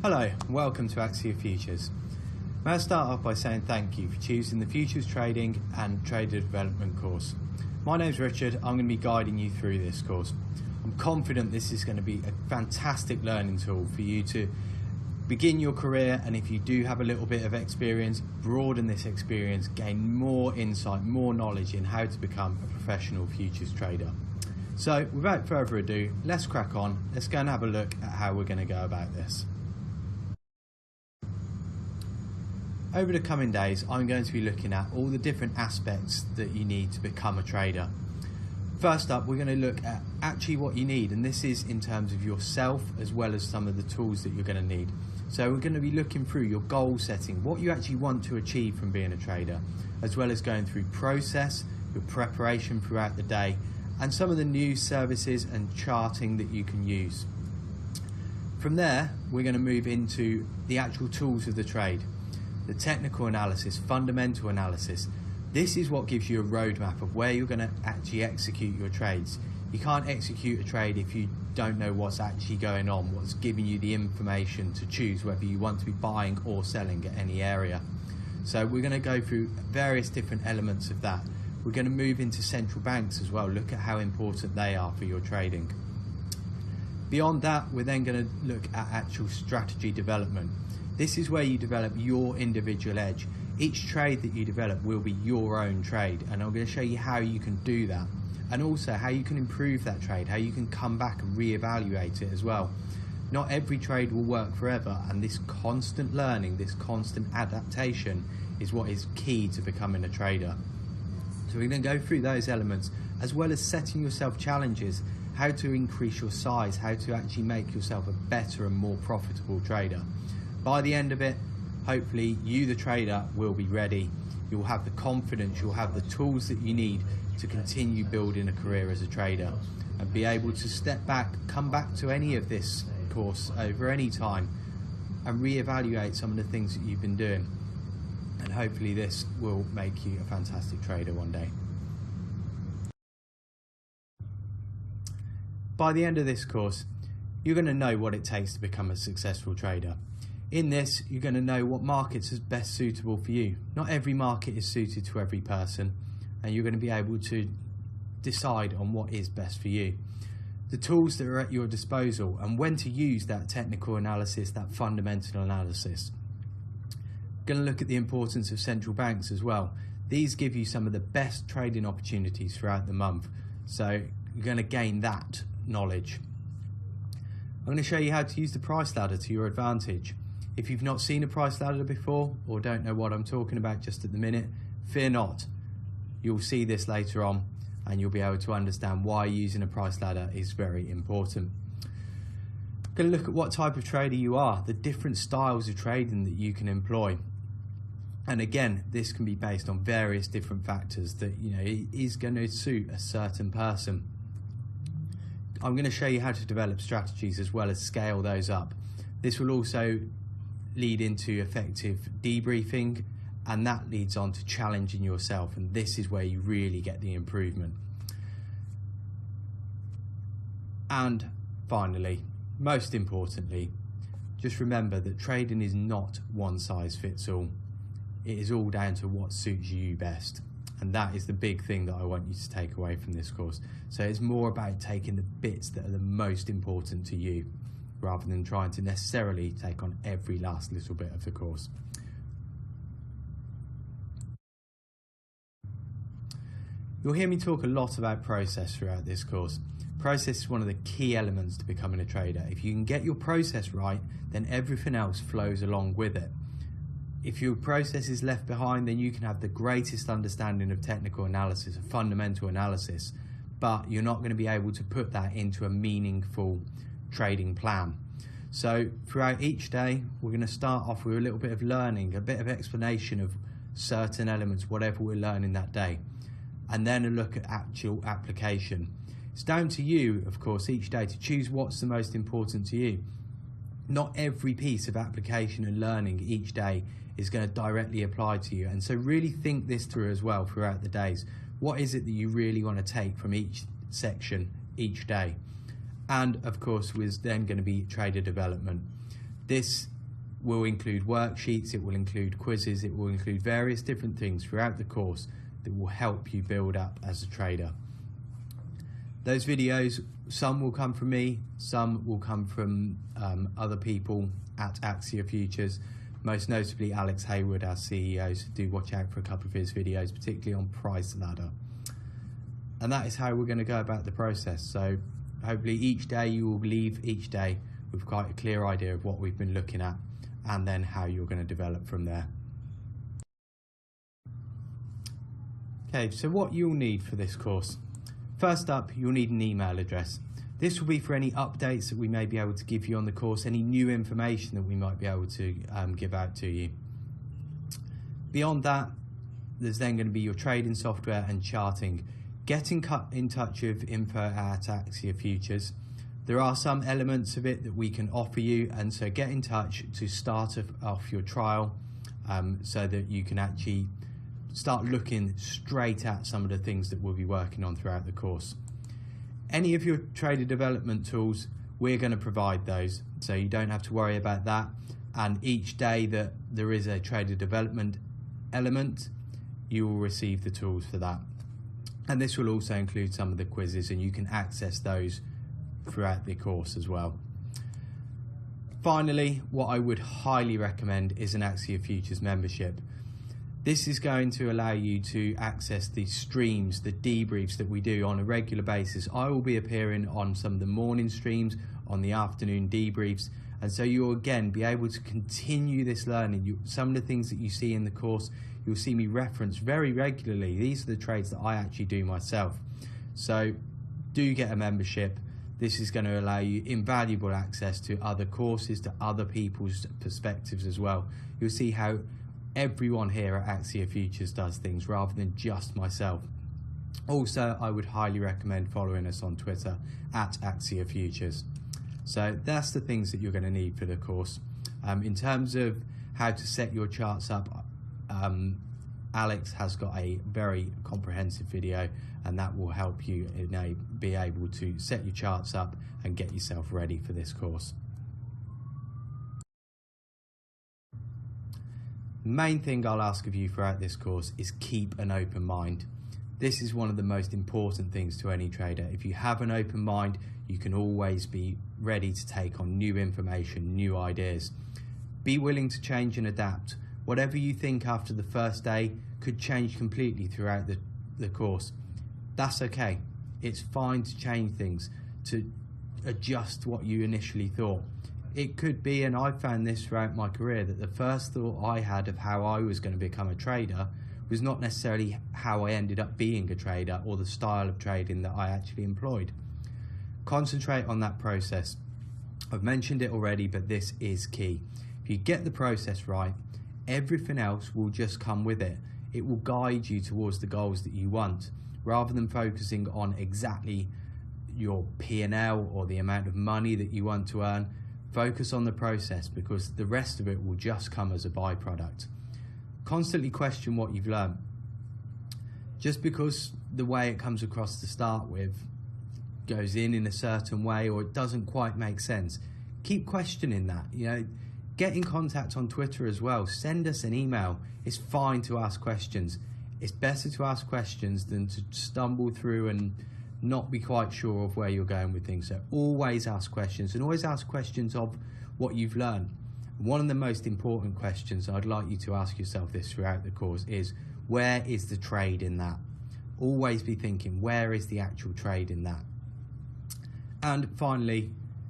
Hello, and welcome to Axia Futures. May I start off by saying thank you for choosing the Futures Trading and Trader Development course. My name's Richard, I'm going to be guiding you through this course. I'm confident this is going to be a fantastic learning tool for you to begin your career, and if you do have a little bit of experience, broaden this experience, gain more insight, more knowledge in how to become a professional futures trader. So without further ado, let's crack on. Let's go and have a look at how we're going to go about this. Over the coming days, I'm going to be looking at all the different aspects that you need to become a trader. First up, we're going to look at actually what you need, and this is in terms of yourself as well as some of the tools that you're going to need. So we're going to be looking through your goal setting, what you actually want to achieve from being a trader, as well as going through process, your preparation throughout the day, and some of the new services and charting that you can use. From there, we're going to move into the actual tools of the trade. The technical analysis, fundamental analysis. This is what gives you a roadmap of where you're going to actually execute your trades. You can't execute a trade if you don't know what's actually going on, what's giving you the information to choose whether you want to be buying or selling at any area. So we're going to go through various different elements of that. We're going to move into central banks as well, look at how important they are for your trading. Beyond that, we're then going to look at actual strategy development. This is where you develop your individual edge. Each trade that you develop will be your own trade, and I'm going to show you how you can do that, and also how you can improve that trade, how you can come back and reevaluate it as well. Not every trade will work forever, and this constant learning, this constant adaptation is what is key to becoming a trader. So we're going to go through those elements, as well as setting yourself challenges, how to increase your size, how to actually make yourself a better and more profitable trader. By the end of it, hopefully you, the trader, will be ready. You'll have the confidence, you'll have the tools that you need to continue building a career as a trader and be able to step back, come back to any of this course over any time and reevaluate some of the things that you've been doing. And hopefully this will make you a fantastic trader one day. By the end of this course, you're going to know what it takes to become a successful trader. In this, you're going to know what markets is best suitable for you. Not every market is suited to every person, and you're going to be able to decide on what is best for you. The tools that are at your disposal and when to use that technical analysis, that fundamental analysis. Going to look at the importance of central banks as well. These give you some of the best trading opportunities throughout the month, so you're going to gain that knowledge. I'm going to show you how to use the price ladder to your advantage. If you've not seen a price ladder before or don't know what I'm talking about just at the minute, fear not. You'll see this later on and you'll be able to understand why using a price ladder is very important. I'm going to look at what type of trader you are, the different styles of trading that you can employ. And again, this can be based on various different factors that is going to suit a certain person. I'm going to show you how to develop strategies as well as scale those up. This will also lead into effective debriefing, and that leads on to challenging yourself, and this is where you really get the improvement. And finally, most importantly, just remember that trading is not one size fits all. It is all down to what suits you best, and that is the big thing that I want you to take away from this course. So it's more about taking the bits that are the most important to you, rather than trying to necessarily take on every last little bit of the course. You'll hear me talk a lot about process throughout this course. Process is one of the key elements to becoming a trader. If you can get your process right, then everything else flows along with it. If your process is left behind, then you can have the greatest understanding of technical analysis, of fundamental analysis, but you're not going to be able to put that into a meaningful trading plan. So throughout each day, we're going to start off with a little bit of learning, a bit of explanation of certain elements, whatever we're learning that day, and then a look at actual application. It's down to you, of course, each day to choose what's the most important to you. Not every piece of application and learning each day is going to directly apply to you, and so really think this through as well throughout the days. What is it that you really want to take from each section each day? And of course, there's then going to be trader development. This will include worksheets, it will include quizzes, it will include various different things throughout the course that will help you build up as a trader. Those videos, some will come from me, some will come from other people at Axia Futures, most notably Alex Hayward, our CEO, so do watch out for a couple of his videos, particularly on Price Ladder. And that is how we're going to go about the process. So hopefully each day you will leave each day with quite a clear idea of what we've been looking at and then how you're going to develop from there. Okay, so what you'll need for this course. First up, you'll need an email address. This will be for any updates that we may be able to give you on the course, any new information that we might be able to give out to you. Beyond that, there's then going to be your trading software and charting. Get in touch with info at Axia Futures. There are some elements of it that we can offer you, and so get in touch to start off your trial so that you can actually start looking straight at some of the things that we'll be working on throughout the course. Any of your trader development tools, we're going to provide those, so you don't have to worry about that. And each day that there is a trader development element, you will receive the tools for that. And this will also include some of the quizzes, and you can access those throughout the course as well. Finally, what I would highly recommend is an Axia Futures membership. This is going to allow you to access the streams, the debriefs that we do on a regular basis. I will be appearing on some of the morning streams, on the afternoon debriefs, and so you'll again be able to continue this learning. Some of the things that you see in the course, you'll see me reference very regularly. These are the trades that I actually do myself. So do get a membership. This is going to allow you invaluable access to other courses, to other people's perspectives as well. You'll see how everyone here at Axia Futures does things rather than just myself. Also, I would highly recommend following us on Twitter at Axia Futures. So that's the things that you're going to need for the course. In terms of how to set your charts up, Alex has got a very comprehensive video, and that will help you be able to set your charts up and get yourself ready for this course. The main thing I'll ask of you throughout this course is keep an open mind. This is one of the most important things to any trader. If you have an open mind, you can always be ready to take on new information, new ideas. Be willing to change and adapt. Whatever you think after the first day could change completely throughout the course. That's okay. It's fine to change things, to adjust what you initially thought. It could be, and I've found this throughout my career, that the first thought I had of how I was going to become a trader was not necessarily how I ended up being a trader or the style of trading that I actually employed. Concentrate on that process. I've mentioned it already, but this is key. If you get the process right, everything else will just come with it. It will guide you towards the goals that you want, rather than focusing on exactly your P&L or the amount of money that you want to earn. Focus on the process, because the rest of it will just come as a byproduct. Constantly question what you've learned. Just because the way it comes across to start with goes in a certain way, or it doesn't quite make sense, keep questioning that. Get in contact on Twitter as well. Send us an email. It's fine to ask questions. It's better to ask questions than to stumble through and not be quite sure of where you're going with things. So always ask questions, and always ask questions of what you've learned. One of the most important questions I'd like you to ask yourself this throughout the course is, where is the trade in that? Always be thinking, where is the actual trade in that? And finally,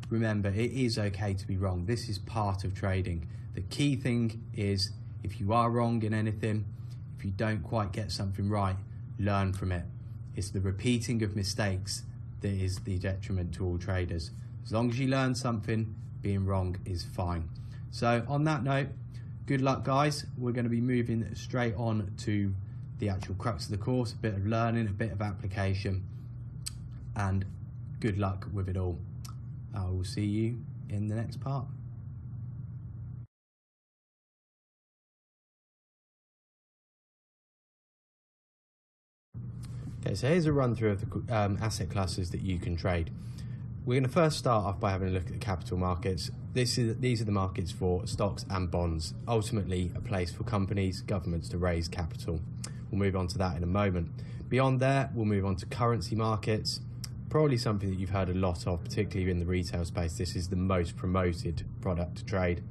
remember, it is okay to be wrong. This is part of trading. The key thing is, if you are wrong in anything, if you don't quite get something right, learn from it. It's the repeating of mistakes that is the detriment to all traders. As long as you learn something, being wrong is fine. So on that note, good luck guys. We're going to be moving straight on to the actual crux of the course, a bit of learning, a bit of application, and good luck with it all. I will see you in the next part. Okay, so here's a run through of the asset classes that you can trade. we're going to first start off by having a look at the capital markets. These are the markets for stocks and bonds, ultimately a place for companies, governments to raise capital. We'll move on to that in a moment. Beyond there, we'll move on to currency markets, probably something that you've heard a lot of, particularly in the retail space. This is the most promoted product to trade.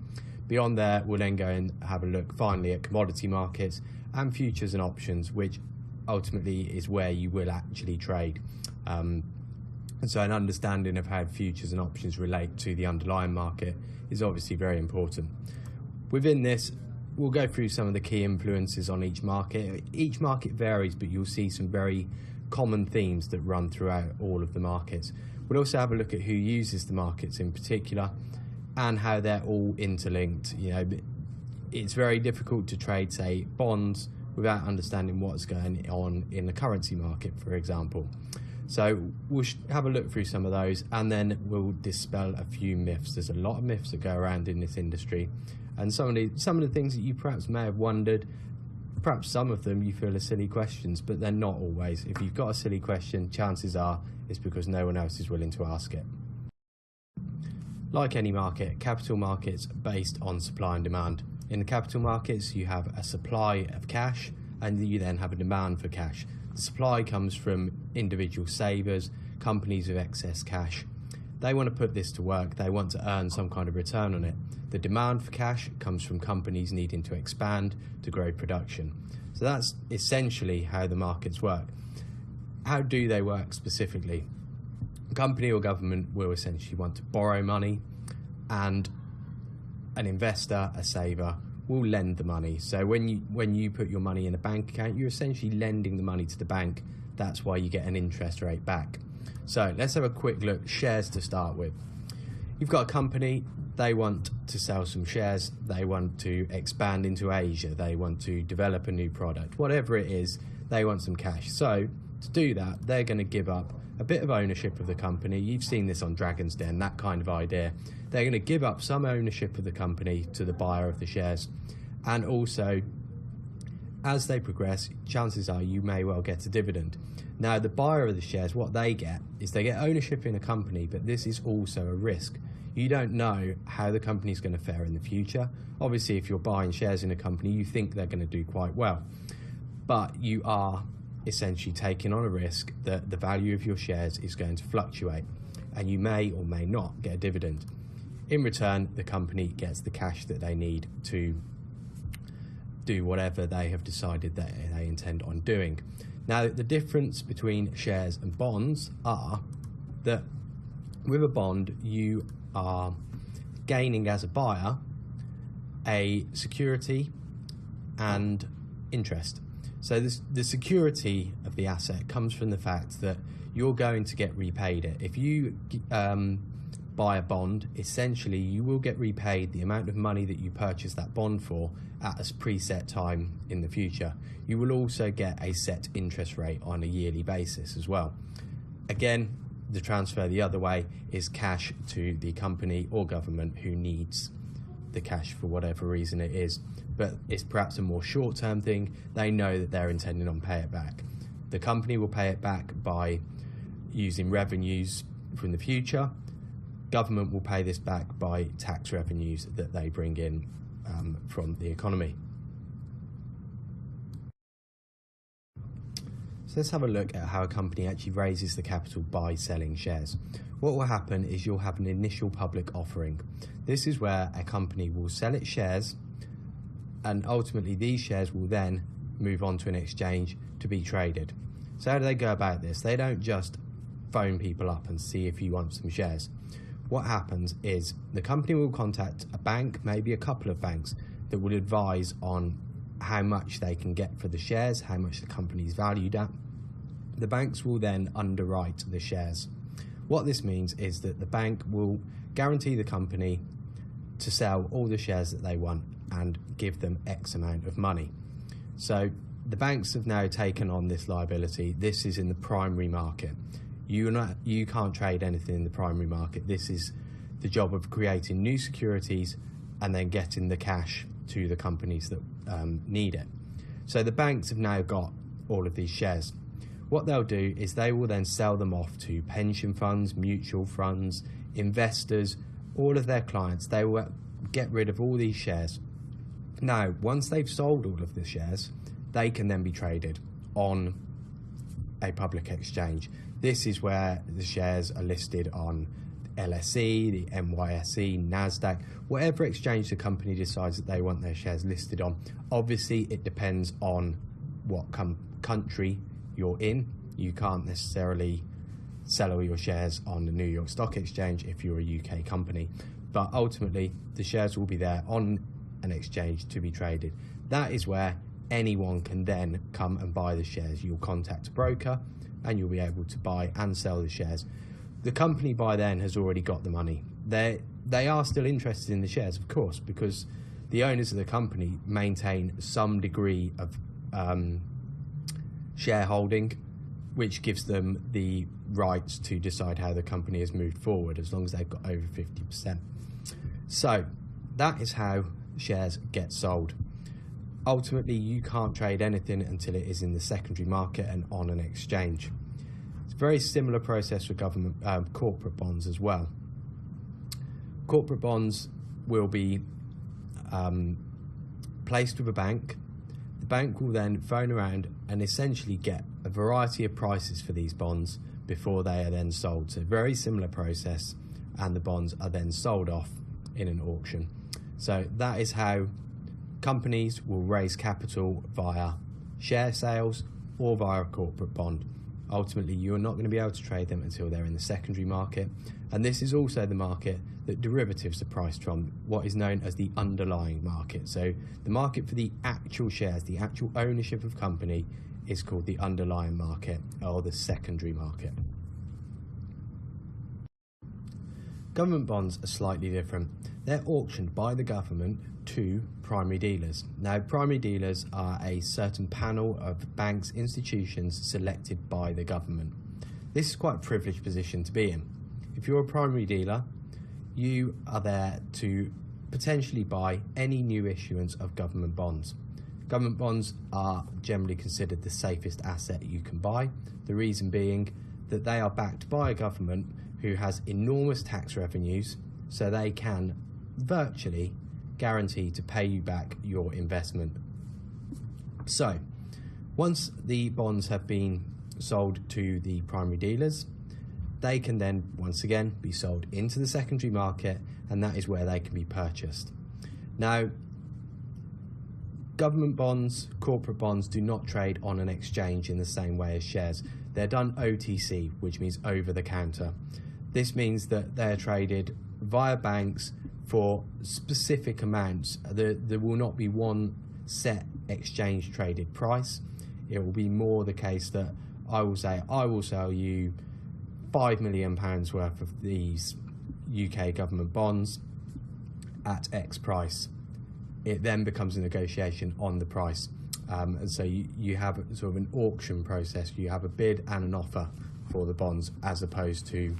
Beyond there, we'll then go and have a look finally at commodity markets and futures and options, which ultimately is where you will actually trade. And so an understanding of how futures and options relate to the underlying market is obviously very important. Within this, we'll go through some of the key influences on each market. Each market varies, but you'll see some very common themes that run throughout all of the markets. We'll also have a look at who uses the markets in particular and how they're all interlinked. You know, it's very difficult to trade, say, bonds without understanding what's going on in the currency market, for example. So we'll have a look through some of those, and then we'll dispel a few myths. There's a lot of myths that go around in this industry, and some of the things that you perhaps may have wondered, perhaps some of them you feel are silly questions, but they're not always. If you've got a silly question, chances are it's because no one else is willing to ask it. Like any market, capital markets are based on supply and demand. In the capital markets, you have a supply of cash, and you then have a demand for cash. The supply comes from individual savers, companies with excess cash. They want to put this to work. They want to earn some kind of return on it. The demand for cash comes from companies needing to expand to grow production. So that's essentially how the markets work. How do they work specifically? A company or government will essentially want to borrow money, and an investor, a saver, will lend the money. So when you put your money in a bank account, you're essentially lending the money to the bank. That's why you get an interest rate back. So let's have a quick look. Shares to start with. You've got a company, they want to sell some shares, they want to expand into Asia, they want to develop a new product, whatever it is, they want some cash. So to do that, they're going to give up a bit of ownership of the company. You've seen this on Dragon's Den, that kind of idea. They're going to give up some ownership of the company to the buyer of the shares. And also, as they progress, chances are you may well get a dividend. Now, the buyer of the shares, what they get is they get ownership in a company, but this is also a risk. You don't know how the company's going to fare in the future. Obviously, if you're buying shares in a company, you think they're going to do quite well. But you are essentially taking on a risk that the value of your shares is going to fluctuate, and you may or may not get a dividend. In return, the company gets the cash that they need to do whatever they have decided that they intend on doing. Now, the difference between shares and bonds are that with a bond, you are gaining as a buyer a security and interest. So the security of the asset comes from the fact that you're going to get repaid it. If you buy a bond, essentially you will get repaid the amount of money that you purchased that bond for at a preset time in the future. You will also get a set interest rate on a yearly basis as well. Again, the transfer the other way is cash to the company or government who needs the cash for whatever reason it is. But it's perhaps a more short-term thing. They know that they're intending on paying it back. The company will pay it back by using revenues from the future. Government will pay this back by tax revenues that they bring in from the economy. So let's have a look at how a company actually raises the capital by selling shares. What will happen is you'll have an initial public offering. This is where a company will sell its shares, and ultimately these shares will then move on to an exchange to be traded. So how do they go about this? They don't just phone people up and see if you want some shares. What happens is the company will contact a bank, maybe a couple of banks, that will advise on how much they can get for the shares, how much the company is valued at. The banks will then underwrite the shares. What this means is that the bank will guarantee the company to sell all the shares that they want and give them X amount of money. So the banks have now taken on this liability. This is in the primary market. You can't trade anything in the primary market. This is the job of creating new securities and then getting the cash to the companies that need it. So the banks have now got all of these shares. What they'll do is they will then sell them off to pension funds, mutual funds, investors, all of their clients. They will get rid of all these shares. Now, once they've sold all of the shares, they can then be traded on a public exchange. This is where the shares are listed on LSE, the NYSE, NASDAQ, whatever exchange the company decides that they want their shares listed on. Obviously, it depends on what country you're in. You can't necessarily sell all your shares on the New York Stock Exchange if you're a UK company, but ultimately the shares will be there on an exchange to be traded. That is where anyone can then come and buy the shares. You'll contact a broker and you'll be able to buy and sell the shares. The company by then has already got the money. They are still interested in the shares, of course, because the owners of the company maintain some degree of shareholding, which gives them the rights to decide how the company has moved forward, as long as they've got over 50%. So that is how shares get sold. Ultimately, you can't trade anything until it is in the secondary market and on an exchange. It's a very similar process for government corporate bonds as well. Corporate bonds will be placed with a bank. The bank will then phone around and essentially get a variety of prices for these bonds before they are then sold. So very similar process, and the bonds are then sold off in an auction. So that is how companies will raise capital via share sales or via a corporate bond. Ultimately, you're not going to be able to trade them until they're in the secondary market. And this is also the market that derivatives are priced from, what is known as the underlying market. So the market for the actual shares, the actual ownership of company, is called the underlying market or the secondary market. Government bonds are slightly different. They're auctioned by the government to primary dealers. Now, primary dealers are a certain panel of banks, institutions selected by the government. This is quite a privileged position to be in. If you're a primary dealer, you are there to potentially buy any new issuance of government bonds. Government bonds are generally considered the safest asset you can buy, the reason being that they are backed by a government who has enormous tax revenues, so they can virtually guarantee to pay you back your investment. So, once the bonds have been sold to the primary dealers, they can then once again be sold into the secondary market, and that is where they can be purchased. Now, government bonds, corporate bonds do not trade on an exchange in the same way as shares. They're done OTC, which means over the counter. This means that they're traded via banks for specific amounts. There will not be one set exchange traded price. It will be more the case that I will say, I will sell you £5 million worth of these UK government bonds at X price. It then becomes a negotiation on the price. And so you have sort of an auction process. You have a bid and an offer for the bonds, as opposed to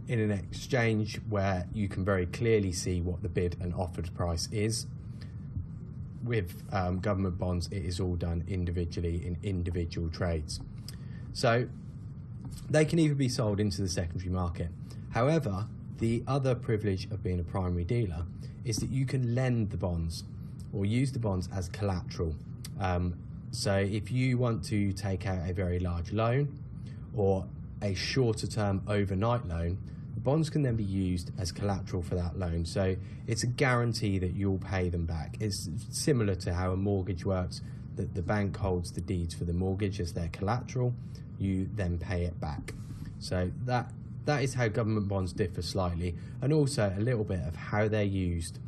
in an exchange where you can very clearly see what the bid and offered price is. With government bonds, it is all done individually in individual trades. So they can either be sold into the secondary market. However, the other privilege of being a primary dealer is that you can lend the bonds or use the bonds as collateral. So if you want to take out a very large loan or a shorter term overnight loan, the bonds can then be used as collateral for that loan. So it's a guarantee that you'll pay them back. It's similar to how a mortgage works, that the bank holds the deeds for the mortgage as their collateral. You then pay it back. So that is how government bonds differ slightly, and also a little bit of how they're used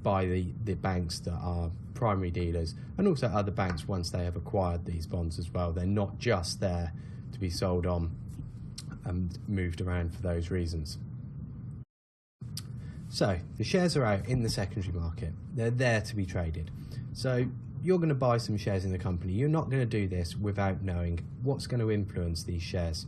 by the banks that are primary dealers, and also other banks once they have acquired these bonds as well. They're not just there to be sold on and moved around for those reasons. So the shares are out in the secondary market. They're there to be traded. So you're going to buy some shares in the company. You're not going to do this without knowing what's going to influence these shares.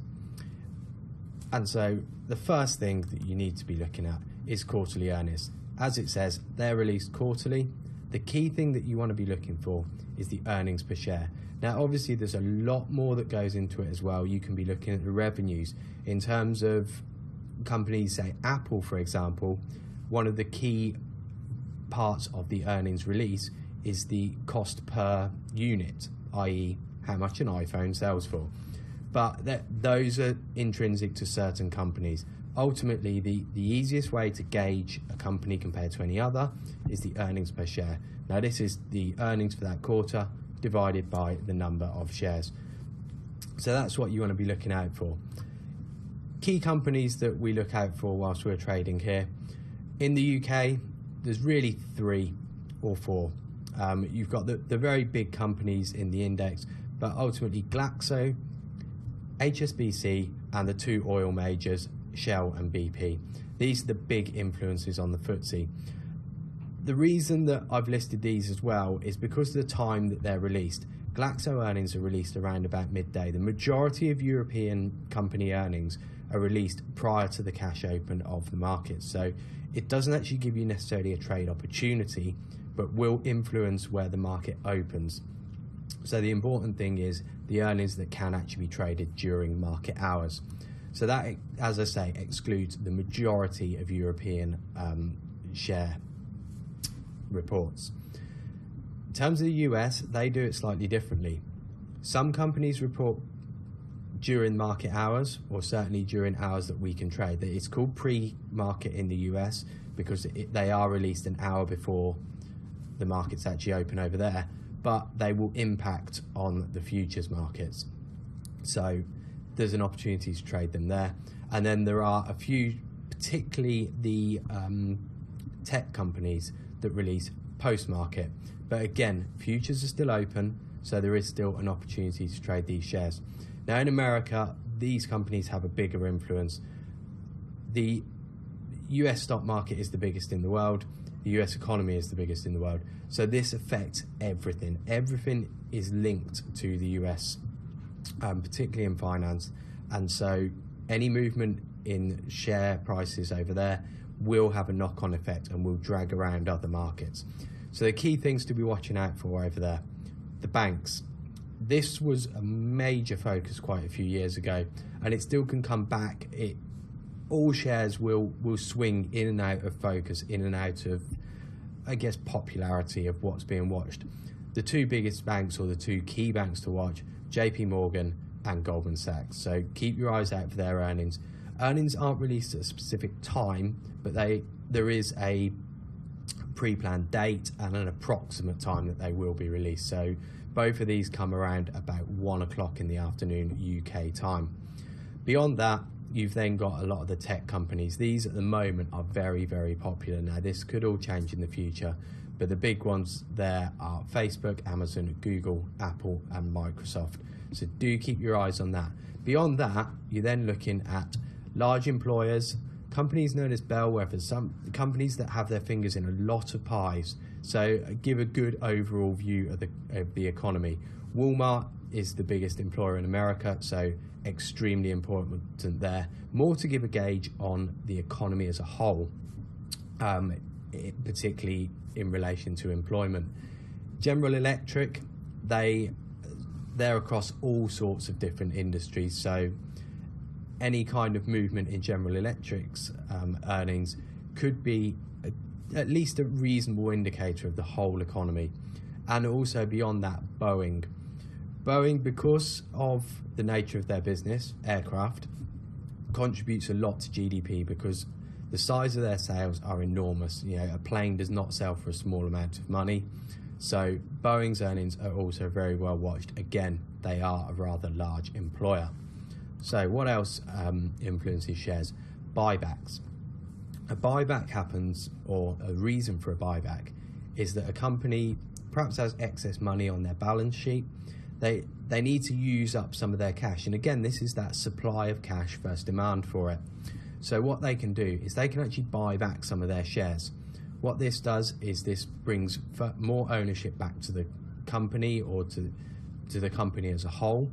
And so the first thing that you need to be looking at is quarterly earnings. As it says, they're released quarterly. the key thing that you want to be looking for is the earnings per share. Now, obviously, there's a lot more that goes into it as well. You can be looking at the revenues. In terms of companies, say Apple, for example, one of the key parts of the earnings release is the cost per unit, i.e. how much an iPhone sells for. But those are intrinsic to certain companies. Ultimately, the easiest way to gauge a company compared to any other is the earnings per share. Now, this is the earnings for that quarter divided by the number of shares. So that's what you want to be looking out for. Key companies that we look out for whilst we're trading here. In the UK, there's really 3 or 4. You've got the very big companies in the index, but ultimately Glaxo, HSBC, and the 2 oil majors, Shell and BP. These are the big influences on the FTSE. The reason that I've listed these as well is because of the time that they're released. Glaxo earnings are released around about midday. The majority of European company earnings are released prior to the cash open of the market. So it doesn't actually give you necessarily a trade opportunity, but will influence where the market opens. So the important thing is the earnings that can actually be traded during market hours. So that, as I say, excludes the majority of European share reports. In terms of the US, they do it slightly differently. Some companies report during market hours, or certainly during hours that we can trade. It's called pre-market in the US because they are released an hour before the markets actually open over there, but they will impact on the futures markets. So there's an opportunity to trade them there. And then there are a few, particularly the tech companies that release post-market. But again, futures are still open, so there is still an opportunity to trade these shares. Now in America, these companies have a bigger influence. The US stock market is the biggest in the world. The US economy is the biggest in the world. So this affects everything. Everything is linked to the US, particularly in finance. And so any movement in share prices over there will have a knock-on effect and will drag around other markets. So the key things to be watching out for over there. The banks. This was a major focus quite a few years ago, and it still can come back. All shares will swing in and out of focus, in and out of, I guess, popularity of what's being watched. The 2 biggest banks, or the 2 key banks to watch, JP Morgan and Goldman Sachs. So keep your eyes out for their earnings. Earnings aren't released at a specific time, but there is a pre-planned date and an approximate time that they will be released. So both of these come around about 1 o'clock in the afternoon UK time. Beyond that, you've then got a lot of the tech companies. These at the moment are very, very popular. Now this could all change in the future, but the big ones there are Facebook, Amazon, Google, Apple and Microsoft. So do keep your eyes on that. Beyond that, you're then looking at large employers, companies known as bellwethers, some companies that have their fingers in a lot of pies. So give a good overall view of the economy. Walmart is the biggest employer in America, so extremely important there. More to give a gauge on the economy as a whole, particularly in relation to employment. General Electric, they're across all sorts of different industries, so any kind of movement in General Electric's earnings could be at least a reasonable indicator of the whole economy. And also beyond that, Boeing, because of the nature of their business, aircraft, contributes a lot to GDP because the size of their sales are enormous. You know, a plane does not sell for a small amount of money. So Boeing's earnings are also very well watched. Again, they are a rather large employer. So what else influences shares? Buybacks. A buyback happens, or a reason for a buyback is that a company perhaps has excess money on their balance sheet. They need to use up some of their cash. And again, this is that supply of cash versus demand for it. So what they can do is they can actually buy back some of their shares. What this does is this brings more ownership back to the company, or to the company as a whole.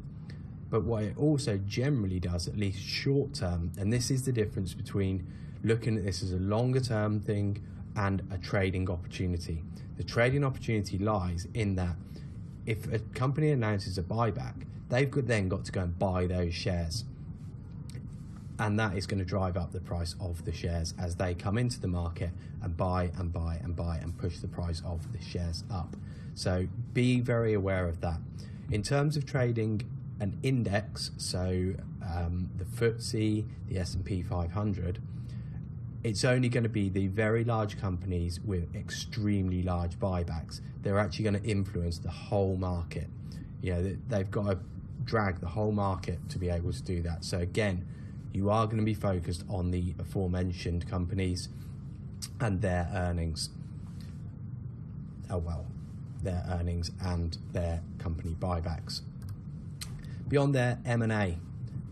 But what it also generally does, at least short term, and this is the difference between looking at this as a longer term thing and a trading opportunity. The trading opportunity lies in that if a company announces a buyback, they've then got to go and buy those shares. And that is going to drive up the price of the shares as they come into the market and buy and buy and buy and push the price of the shares up. So be very aware of that. In terms of trading an index, so the FTSE, the S&P 500, it's only going to be the very large companies with extremely large buybacks. They're actually going to influence the whole market. You know, they've got to drag the whole market to be able to do that. So again, you are going to be focused on the aforementioned companies and their earnings. Their earnings and their company buybacks. Beyond their M&A,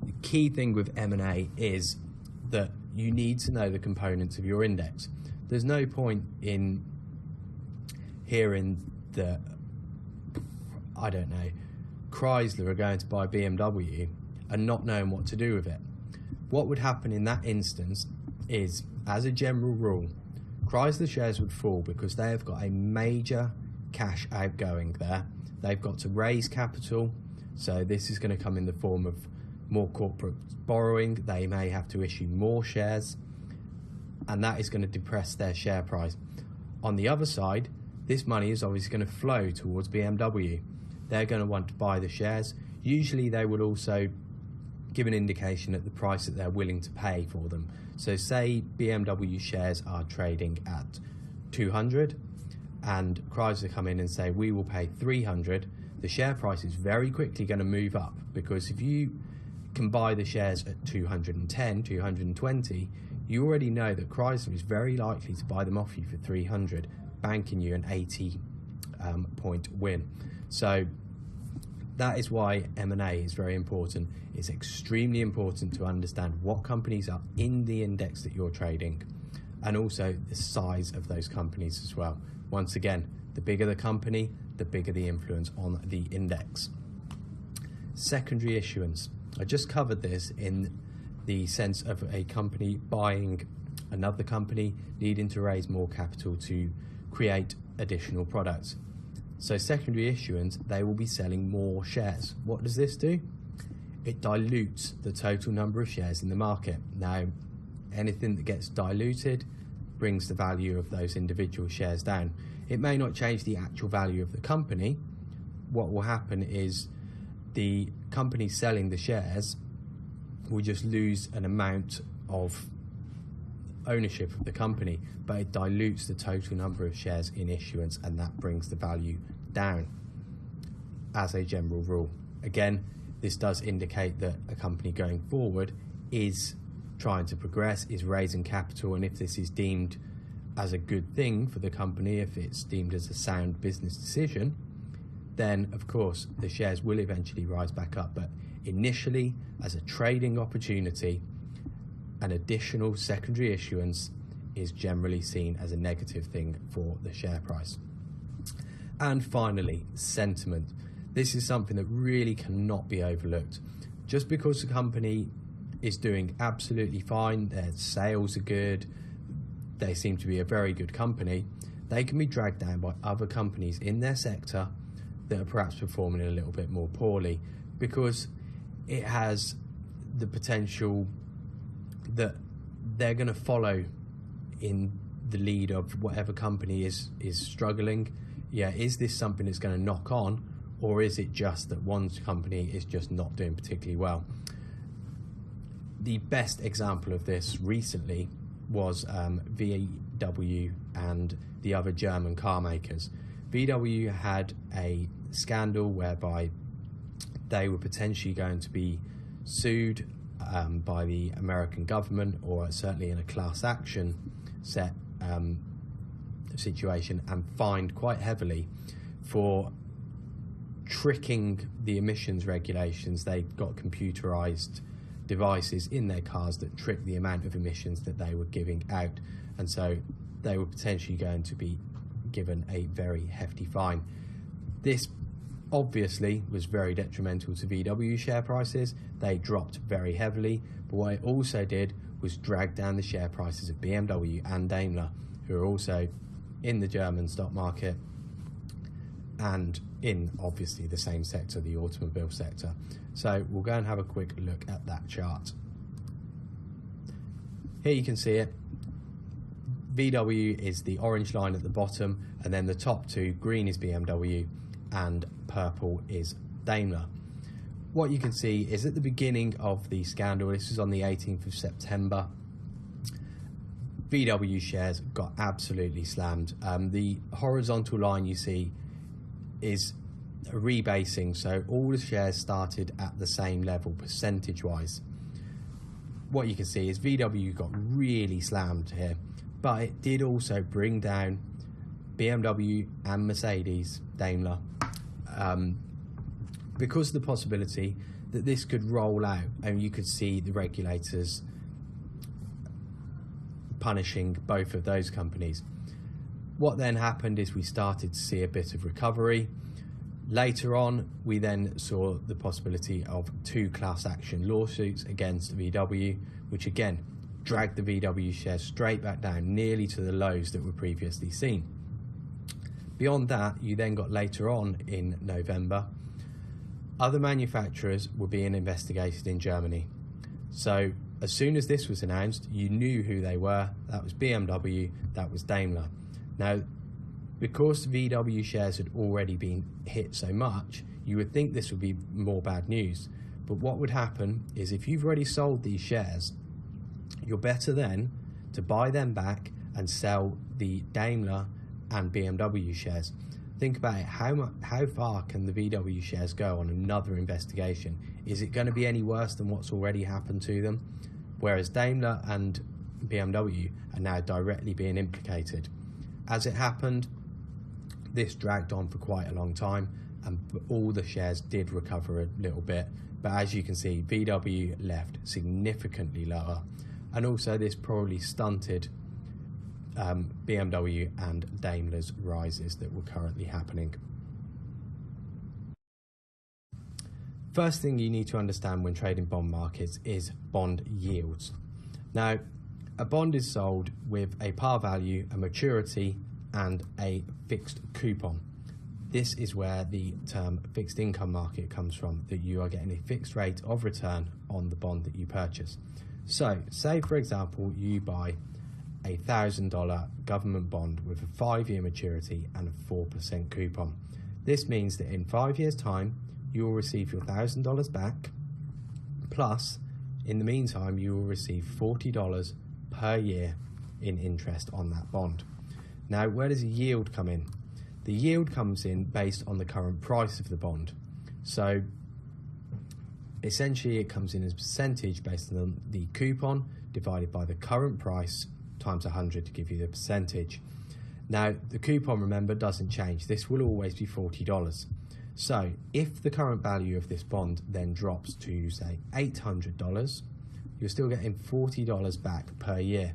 the key thing with M&A is that you need to know the components of your index. There's no point in hearing that, I don't know, Chrysler are going to buy BMW and not knowing what to do with it. What would happen in that instance is, as a general rule, Chrysler shares would fall because they have got a major cash outgoing there. They've got to raise capital, so this is going to come in the form of more corporate borrowing. They may have to issue more shares, and that is going to depress their share price. On the other side, this money is obviously going to flow towards BMW. They're going to want to buy the shares. Usually they will also give an indication at the price that they're willing to pay for them. So say BMW shares are trading at 200 and Chrysler come in and say we will pay 300, the share price is very quickly going to move up, because if you can buy the shares at 210, 220, you already know that Chrysler is very likely to buy them off you for 300, banking you an 80 point win. So that is why M&A is very important. It's extremely important to understand what companies are in the index that you're trading, and also the size of those companies as well. Once again, the bigger the company, the bigger the influence on the index. Secondary issuance. I just covered this in the sense of a company buying another company, needing to raise more capital to create additional products. So secondary issuance, they will be selling more shares. What does this do? It dilutes the total number of shares in the market. Now, anything that gets diluted brings the value of those individual shares down. It may not change the actual value of the company. What will happen is the company selling the shares will just lose an amount of ownership of the company, but it dilutes the total number of shares in issuance, and that brings the value down as a general rule. Again, this does indicate that a company going forward is trying to progress, is raising capital, and if this is deemed as a good thing for the company, if it's deemed as a sound business decision, then of course the shares will eventually rise back up. But initially, as a trading opportunity, an additional secondary issuance is generally seen as a negative thing for the share price. And finally, sentiment. This is something that really cannot be overlooked. Just because the company is doing absolutely fine, their sales are good, they seem to be a very good company, they can be dragged down by other companies in their sector that are perhaps performing a little bit more poorly, because it has the potential that they're going to follow in the lead of whatever company is struggling. Yeah, is this something that's going to knock on, or is it just that one company is just not doing particularly well? The best example of this recently was VW and the other German car makers. VW had a scandal whereby they were potentially going to be sued by the American government, or certainly in a class action set situation, and fined quite heavily for tricking the emissions regulations. They got computerized devices in their cars that tricked the amount of emissions that they were giving out, and so they were potentially going to be given a very hefty fine. This obviously was very detrimental to VW share prices. They dropped very heavily, but what it also did was drag down the share prices of BMW and Daimler, who are also in the German stock market and in obviously the same sector, the automobile sector. So we'll go and have a quick look at that chart. Here you can see it. VW is the orange line at the bottom, and then the top two, green is BMW and purple is Daimler. What you can see is at the beginning of the scandal, this was on the 18th of September, VW shares got absolutely slammed. The horizontal line you see is a rebasing, so all the shares started at the same level percentage wise. What you can see is VW got really slammed here, but it did also bring down BMW and Mercedes, Daimler, because of the possibility that this could roll out and you could see the regulators punishing both of those companies. What then happened is we started to see a bit of recovery. Later on, we then saw the possibility of 2 class action lawsuits against VW, which again dragged the VW shares straight back down, nearly to the lows that were previously seen. Beyond that, you then got later on in November, other manufacturers were being investigated in Germany. So as soon as this was announced, you knew who they were. That was BMW, that was Daimler. Now, because VW shares had already been hit so much, you would think this would be more bad news. But what would happen is if you've already sold these shares, you're better then to buy them back and sell the Daimler and BMW shares. Think about it, how far can the VW shares go on another investigation? Is it going to be any worse than what's already happened to them? Whereas Daimler and BMW are now directly being implicated. As it happened, this dragged on for quite a long time, and all the shares did recover a little bit, but as you can see, VW left significantly lower, and also this probably stunted BMW and Daimler's rises that were currently happening. First thing you need to understand when trading bond markets is bond yields. Now, a bond is sold with a par value, a maturity, and a fixed coupon. This is where the term fixed income market comes from, that you are getting a fixed rate of return on the bond that you purchase. So, say for example, you buy a $1,000 government bond with a 5-year maturity and a 4% coupon. This means that in 5 years' time, you will receive your $1,000 back, plus, in the meantime, you will receive $40 per year in interest on that bond. Now, where does the yield come in? The yield comes in based on the current price of the bond. So, essentially, it comes in as a percentage based on the coupon divided by the current price times 100 to give you the percentage. Now, the coupon, remember, doesn't change. This will always be $40. So, if the current value of this bond then drops to, say, $800, you're still getting $40 back per year,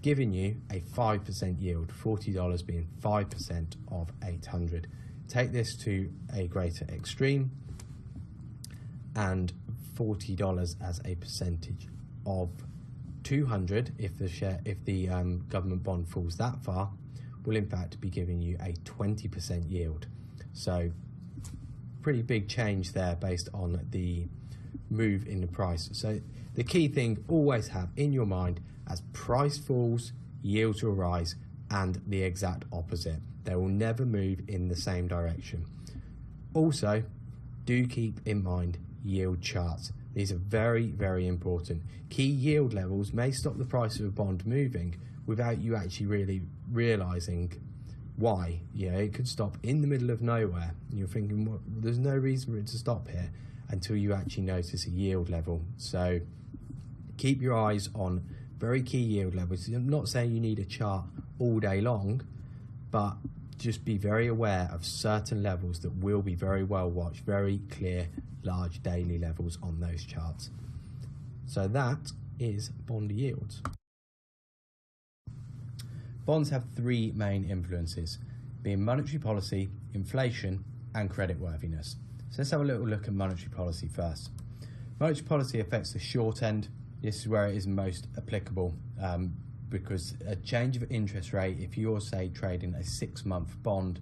giving you a 5% yield, $40 being 5% of 800. Take this to a greater extreme, and $40 as a percentage of 200, if the government bond falls that far, will in fact be giving you a 20% yield. So pretty big change there based on the move in the price. So the key thing, always have in your mind, as price falls, yields will rise, and the exact opposite. They will never move in the same direction. Also, do keep in mind yield charts. These are very, very important. Key yield levels may stop the price of a bond moving without you actually really realizing why. Yeah, it could stop in the middle of nowhere, and you're thinking, well, there's no reason for it to stop here, until you actually notice a yield level. So keep your eyes on very key yield levels. I'm not saying you need a chart all day long, but just be very aware of certain levels that will be very well watched, very clear, large daily levels on those charts. So that is bond yields. Bonds have 3 main influences, being monetary policy, inflation, and creditworthiness. So let's have a little look at monetary policy first. Monetary policy affects the short end. This is where it is most applicable. because a change of interest rate, if you're say trading a 6-month bond,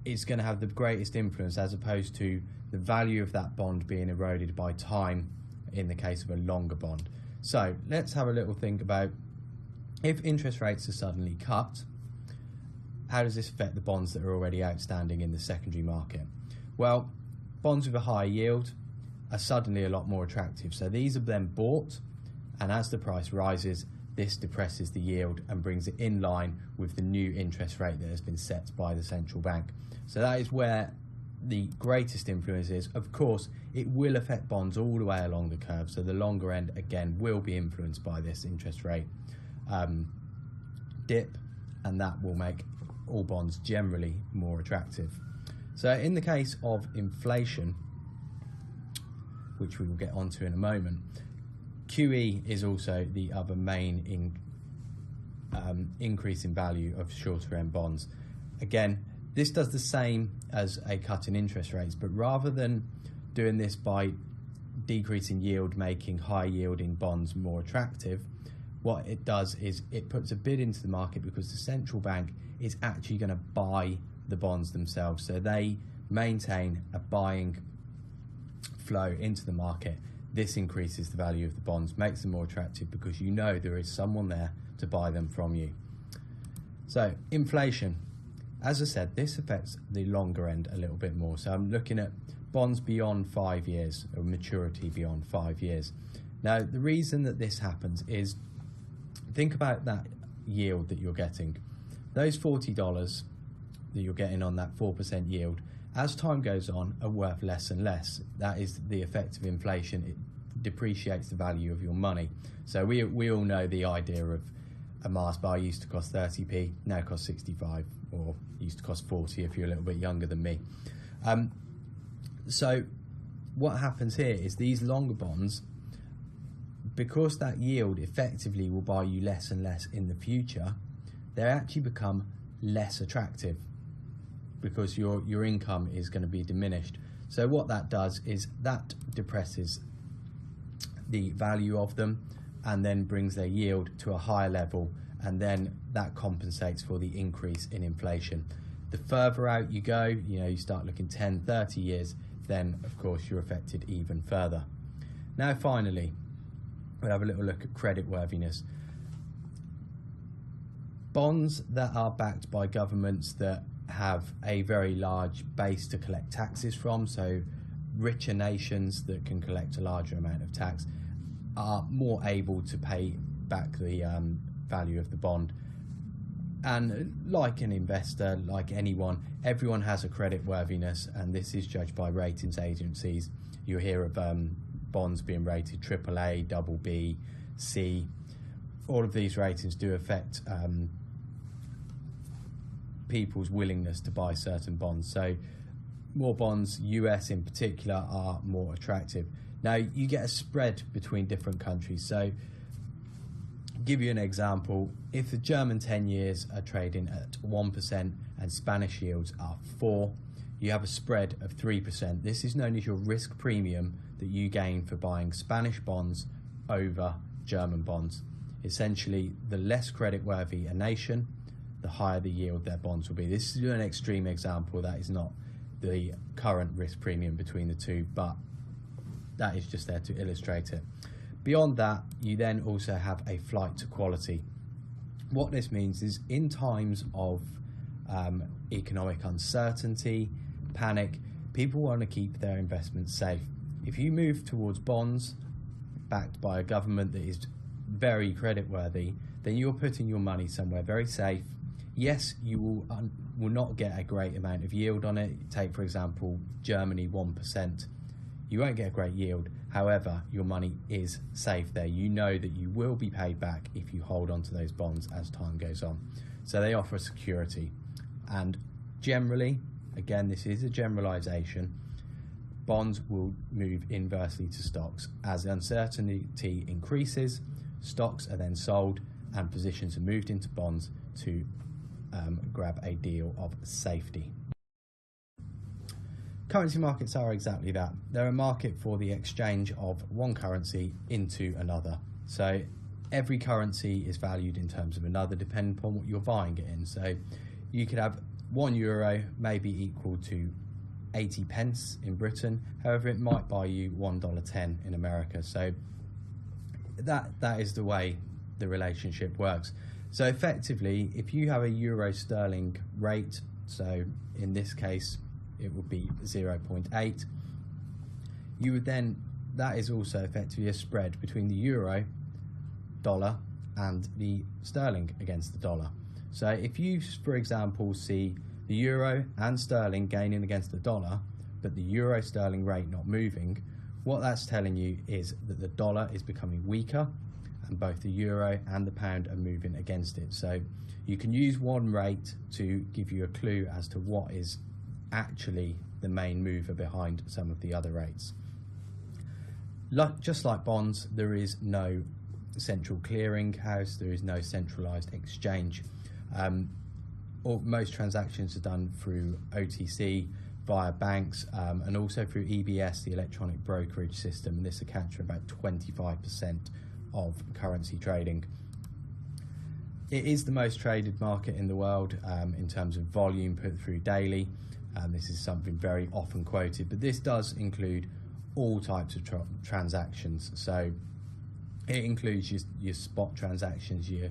is going to have the greatest influence as opposed to the value of that bond being eroded by time in the case of a longer bond. So let's have a little think about, if interest rates are suddenly cut, how does this affect the bonds that are already outstanding in the secondary market? Well, bonds with a higher yield are suddenly a lot more attractive. So these are then bought, and as the price rises, this depresses the yield and brings it in line with the new interest rate that has been set by the central bank. So that is where the greatest influence is. Of course, it will affect bonds all the way along the curve. So the longer end, again, will be influenced by this interest rate dip, and that will make all bonds generally more attractive. So in the case of inflation, which we will get onto in a moment, QE is also the other main increase in value of shorter end bonds. Again, this does the same as a cut in interest rates, but rather than doing this by decreasing yield, making high yielding bonds more attractive, what it does is it puts a bid into the market because the central bank is actually going to buy the bonds themselves. So they maintain a buying flow into the market. This increases the value of the bonds, makes them more attractive because you know there is someone there to buy them from you. So inflation, as I said, this affects the longer end a little bit more. So I'm looking at bonds beyond 5 years, or maturity beyond 5 years. Now, the reason that this happens is, think about that yield that you're getting. Those $40 that you're getting on that 4% yield, as time goes on, are worth less and less. That is the effect of inflation. It depreciates the value of your money. So we all know the idea of a Mars bar used to cost 30p, now costs 65, or used to cost 40 if you're a little bit younger than me. So what happens here is these longer bonds, because that yield effectively will buy you less and less in the future, they actually become less attractive because your income is going to be diminished. So what that does is that depresses the value of them and then brings their yield to a higher level, and then that compensates for the increase in inflation. The further out you go, you start looking 10, 30 years, then of course you're affected even further. Now finally, we'll have a little look at creditworthiness. Bonds that are backed by governments that have a very large base to collect taxes from, so richer nations that can collect a larger amount of tax, are more able to pay back the value of the bond. And like an investor, like anyone, everyone has a creditworthiness, and this is judged by ratings agencies. You'll hear of bonds being rated AAA, BB, C. All of these ratings do affect people's willingness to buy certain bonds. So more bonds, US in particular, are more attractive. Now you get a spread between different countries. So give you an example, if the German 10 years are trading at 1% and Spanish yields are 4%, you have a spread of 3%. This is known as your risk premium that you gain for buying Spanish bonds over German bonds. Essentially, the less creditworthy a nation, the higher the yield their bonds will be. This is an extreme example. That is not the current risk premium between the two, but that is just there to illustrate it. Beyond that, you then also have a flight to quality. What this means is, in times of economic uncertainty, panic, people want to keep their investments safe. If you move towards bonds backed by a government that is very creditworthy, then you're putting your money somewhere very safe. Yes, you will not get a great amount of yield on it. Take, for example, Germany, 1%. You won't get a great yield. However, your money is safe there. You know that you will be paid back if you hold on to those bonds as time goes on. So they offer security. And generally, again, this is a generalization, bonds will move inversely to stocks. As uncertainty increases, stocks are then sold and positions are moved into bonds to grab a deal of safety. Currency markets are exactly that. They're a market for the exchange of one currency into another. So every currency is valued in terms of another, depending upon what you're buying it in. So you could have €1 maybe equal to 80 pence in Britain. However, it might buy you $1.10 in America. So that is the way the relationship works. So effectively, if you have a euro sterling rate, so in this case it would be 0.8, you would then, that is also effectively a spread between the euro, dollar, and the sterling against the dollar. So if you, for example, see the euro and sterling gaining against the dollar, but the euro sterling rate not moving, what that's telling you is that the dollar is becoming weaker, and both the euro and the pound are moving against it. So you can use one rate to give you a clue as to what is actually the main mover behind some of the other rates. Just like bonds, there is no central clearing house, there is no centralized exchange. Most transactions are done through OTC, via banks, and also through EBS, the electronic brokerage system, and this accounts for about 25% of currency trading. It is the most traded market in the world in terms of volume put through daily. This is something very often quoted, but this does include all types of transactions. So it includes your spot transactions, your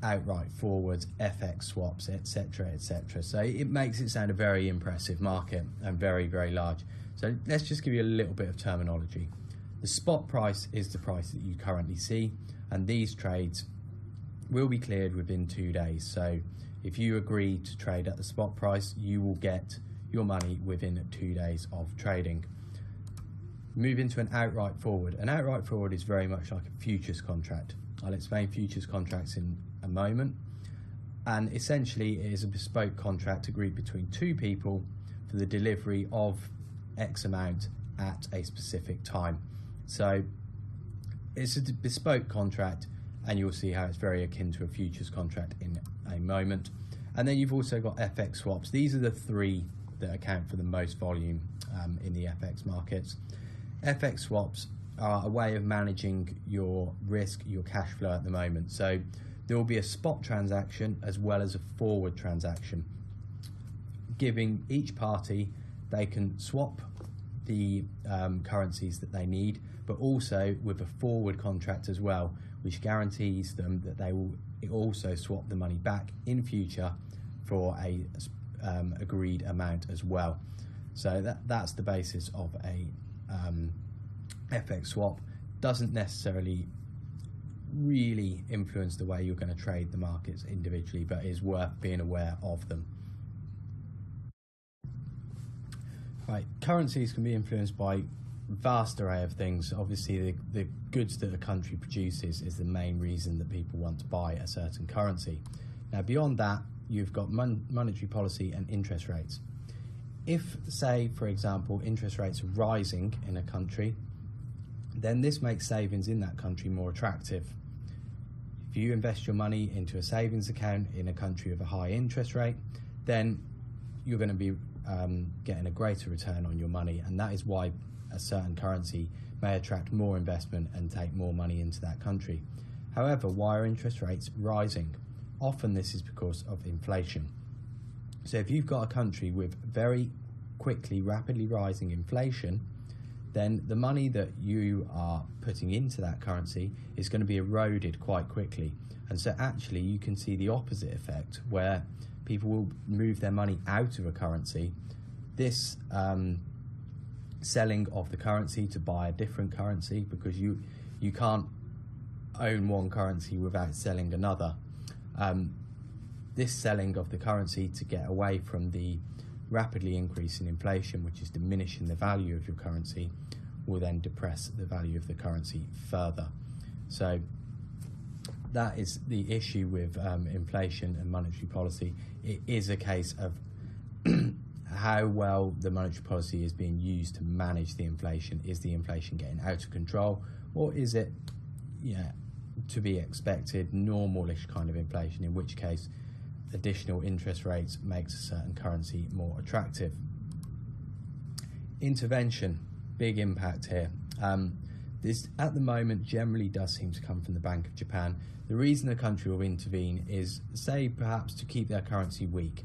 outright forwards, FX swaps, etc., etc. So it makes it sound a very impressive market and very, very large. So let's just give you a little bit of terminology. The spot price is the price that you currently see, and these trades will be cleared within 2 days. So if you agree to trade at the spot price, you will get your money within 2 days of trading. Move into an outright forward. An outright forward is very much like a futures contract. I'll explain futures contracts in a moment. And essentially it is a bespoke contract agreed between two people for the delivery of X amount at a specific time. So it's a bespoke contract, and you'll see how it's very akin to a futures contract in a moment. And then you've also got FX swaps. These are the three that account for the most volume in the FX markets. FX swaps are a way of managing your risk, your cash flow at the moment. So there will be a spot transaction as well as a forward transaction, giving each party, they can swap the currencies that they need, but also with a forward contract as well, which guarantees them that they will also swap the money back in future for a agreed amount as well. So that's the basis of a FX swap. Doesn't necessarily really influence the way you're going to trade the markets individually, but is worth being aware of them. Right, currencies can be influenced by vast array of things. Obviously the goods that a country produces is the main reason that people want to buy a certain currency. Now beyond that, you've got monetary policy and interest rates. If, say, for example, interest rates are rising in a country, then this makes savings in that country more attractive. If you invest your money into a savings account in a country with a high interest rate, then you're going to be getting a greater return on your money, and that is why a certain currency may attract more investment and take more money into that country. However, why are interest rates rising? Often this is because of inflation. So if you've got a country with very quickly, rapidly rising inflation, then the money that you are putting into that currency is going to be eroded quite quickly. And so actually you can see the opposite effect, where people will move their money out of a currency. This selling of the currency to buy a different currency, because you can't own one currency without selling another. This selling of the currency to get away from the rapidly increasing inflation, which is diminishing the value of your currency, will then depress the value of the currency further. So that is the issue with inflation and monetary policy. It is a case of how well the monetary policy is being used to manage the inflation. Is the inflation getting out of control, or is it, to be expected, normal-ish kind of inflation, in which case additional interest rates makes a certain currency more attractive. Intervention, big impact here. This, at the moment, generally does seem to come from the Bank of Japan. The reason the country will intervene is, say, perhaps to keep their currency weak.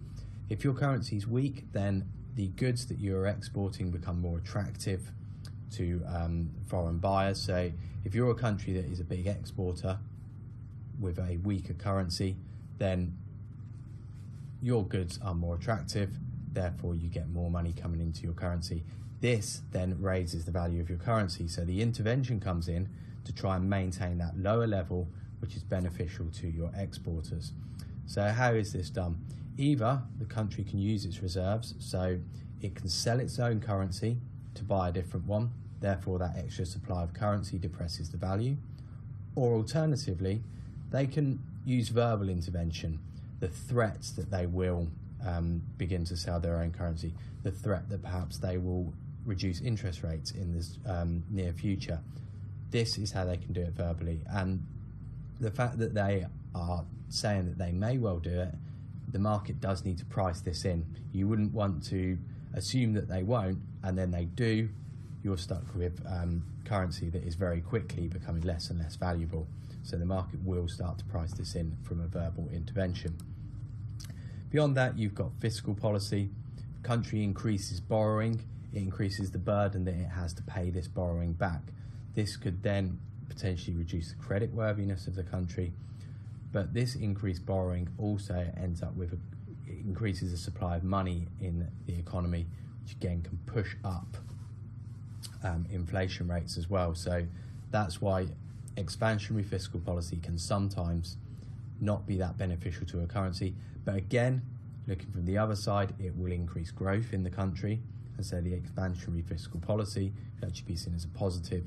If your currency is weak, then the goods that you're exporting become more attractive to foreign buyers. So if you're a country that is a big exporter with a weaker currency, then your goods are more attractive, therefore you get more money coming into your currency. This then raises the value of your currency. So the intervention comes in to try and maintain that lower level, which is beneficial to your exporters. So how is this done? Either the country can use its reserves, so it can sell its own currency to buy a different one, therefore that extra supply of currency depresses the value, or alternatively, they can use verbal intervention, the threats that they will begin to sell their own currency, the threat that perhaps they will reduce interest rates in this near future. This is how they can do it verbally, and the fact that they are saying that they may well do it, the market does need to price this in. You wouldn't want to assume that they won't, and then they do. You're stuck with currency that is very quickly becoming less and less valuable. So the market will start to price this in from a verbal intervention. Beyond that, you've got fiscal policy. The country increases borrowing, it increases the burden that it has to pay this borrowing back. This could then potentially reduce the credit worthiness of the country, but this increased borrowing also ends up with it increases the supply of money in the economy, which again can push up inflation rates as well. So that's why expansionary fiscal policy can sometimes not be that beneficial to a currency, but again, looking from the other side, it will increase growth in the country, and so the expansionary fiscal policy can actually be seen as a positive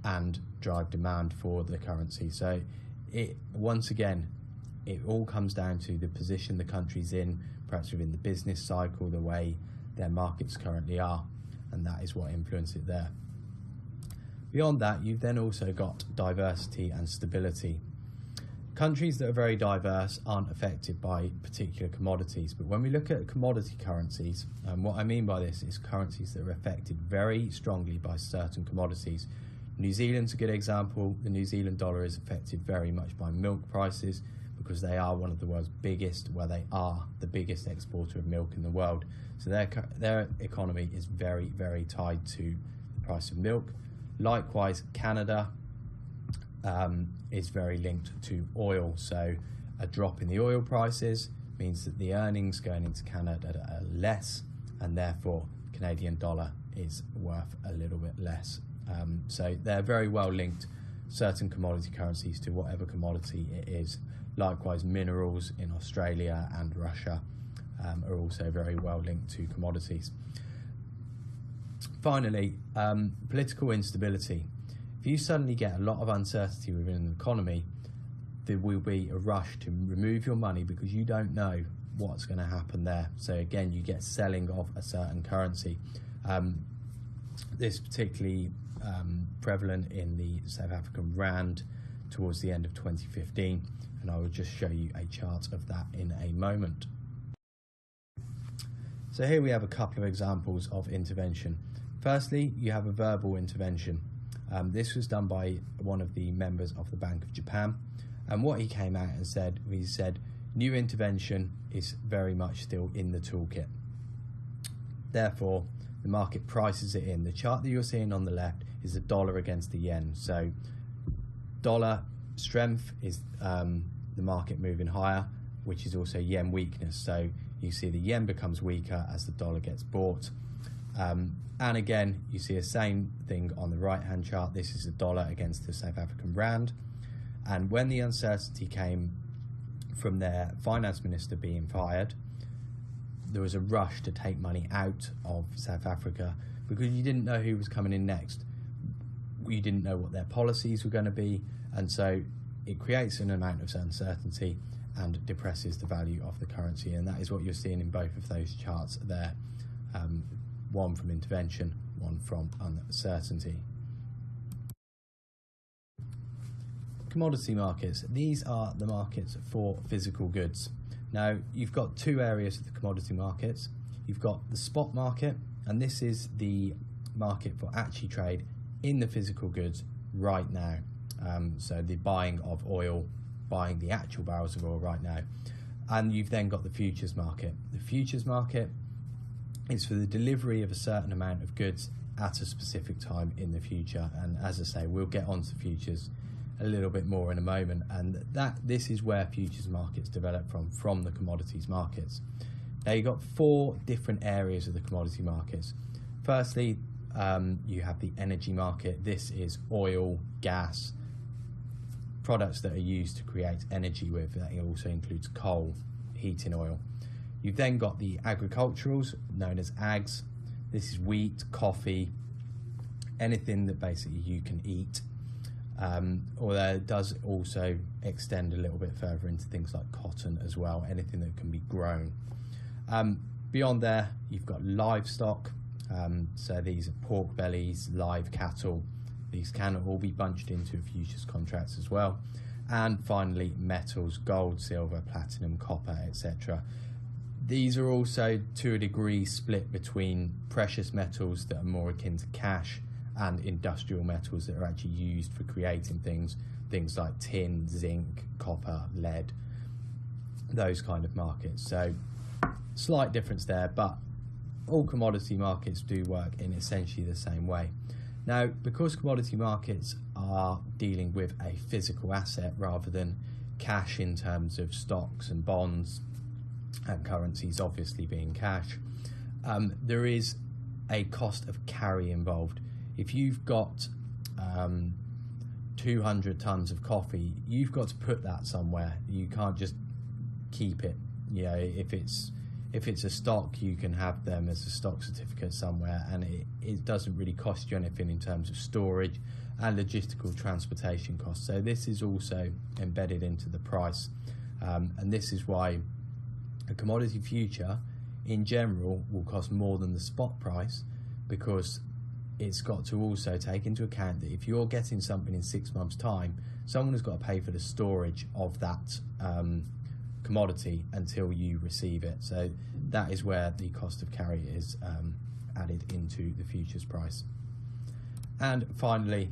and drive demand for the currency. So it, once again, it all comes down to the position the country's in, perhaps within the business cycle, the way their markets currently are, and that is what influences it there. Beyond that, you've then also got diversity and stability. Countries that are very diverse aren't affected by particular commodities, but when we look at commodity currencies, what I mean by this is currencies that are affected very strongly by certain commodities. New Zealand's a good example. The New Zealand dollar is affected very much by milk prices because they are one of the world's biggest, well, they are the biggest exporter of milk in the world. So their economy is very, very tied to the price of milk. Likewise, Canada is very linked to oil. So a drop in the oil prices means that the earnings going into Canada are less, and therefore Canadian dollar is worth a little bit less. So they're very well linked, certain commodity currencies, to whatever commodity it is. Likewise, minerals in Australia and Russia are also very well linked to commodities. Finally, political instability. If you suddenly get a lot of uncertainty within an economy, there will be a rush to remove your money because you don't know what's going to happen there. So again, you get selling of a certain currency. This particularly prevalent in the South African rand towards the end of 2015, and I will just show you a chart of that in a moment. So here we have a couple of examples of intervention. Firstly, you have a verbal intervention. This was done by one of the members of the Bank of Japan, and what he came out and said, he said, new intervention is very much still in the toolkit. Therefore, the market prices it in. The chart that you're seeing on the left is the dollar against the yen. So dollar strength is the market moving higher, which is also yen weakness. So you see the yen becomes weaker as the dollar gets bought. And again, you see the same thing on the right-hand chart. This is the dollar against the South African rand. And when the uncertainty came from their finance minister being fired, there was a rush to take money out of South Africa because you didn't know who was coming in next. You didn't know what their policies were going to be, and so it creates an amount of uncertainty and depresses the value of the currency, and that is what you're seeing in both of those charts there. One from intervention, one from uncertainty. Commodity markets. These are the markets for physical goods. Now, you've got two areas of the commodity markets. You've got the spot market, and this is the market for actually trade in the physical goods right now. So the buying of oil, buying the actual barrels of oil right now. And you've then got the futures market. The futures market is for the delivery of a certain amount of goods at a specific time in the future. And as I say, we'll get onto futures a little bit more in a moment. And this is where futures markets develop from the commodities markets. Now you've got 4 different areas of the commodity markets. Firstly, you have the energy market. This is oil, gas, products that are used to create energy with. That also includes coal, heating oil. You've then got the agriculturals, known as ags. This is wheat, coffee, anything that basically you can eat. Although it does also extend a little bit further into things like cotton as well, anything that can be grown. Beyond there, you've got livestock. So these are pork bellies, live cattle. These can all be bunched into futures contracts as well. And finally, metals, gold, silver, platinum, copper, etc. These are also to a degree split between precious metals that are more akin to cash and industrial metals that are actually used for creating things like tin, zinc, copper, lead, those kind of markets. So slight difference there, but all commodity markets do work in essentially the same way. Now, because commodity markets are dealing with a physical asset rather than cash in terms of stocks and bonds, and currencies obviously being cash, there is a cost of carry involved. If you've got 200 tons of coffee, you've got to put that somewhere. You can't just keep it. You know, if it's a stock, you can have them as a stock certificate somewhere, and it doesn't really cost you anything in terms of storage and logistical transportation costs. So this is also embedded into the price, and this is why a commodity future in general will cost more than the spot price, because it's got to also take into account that if you're getting something in 6 months' time, someone has got to pay for the storage of that commodity until you receive it. So that is where the cost of carry is added into the futures price. And finally,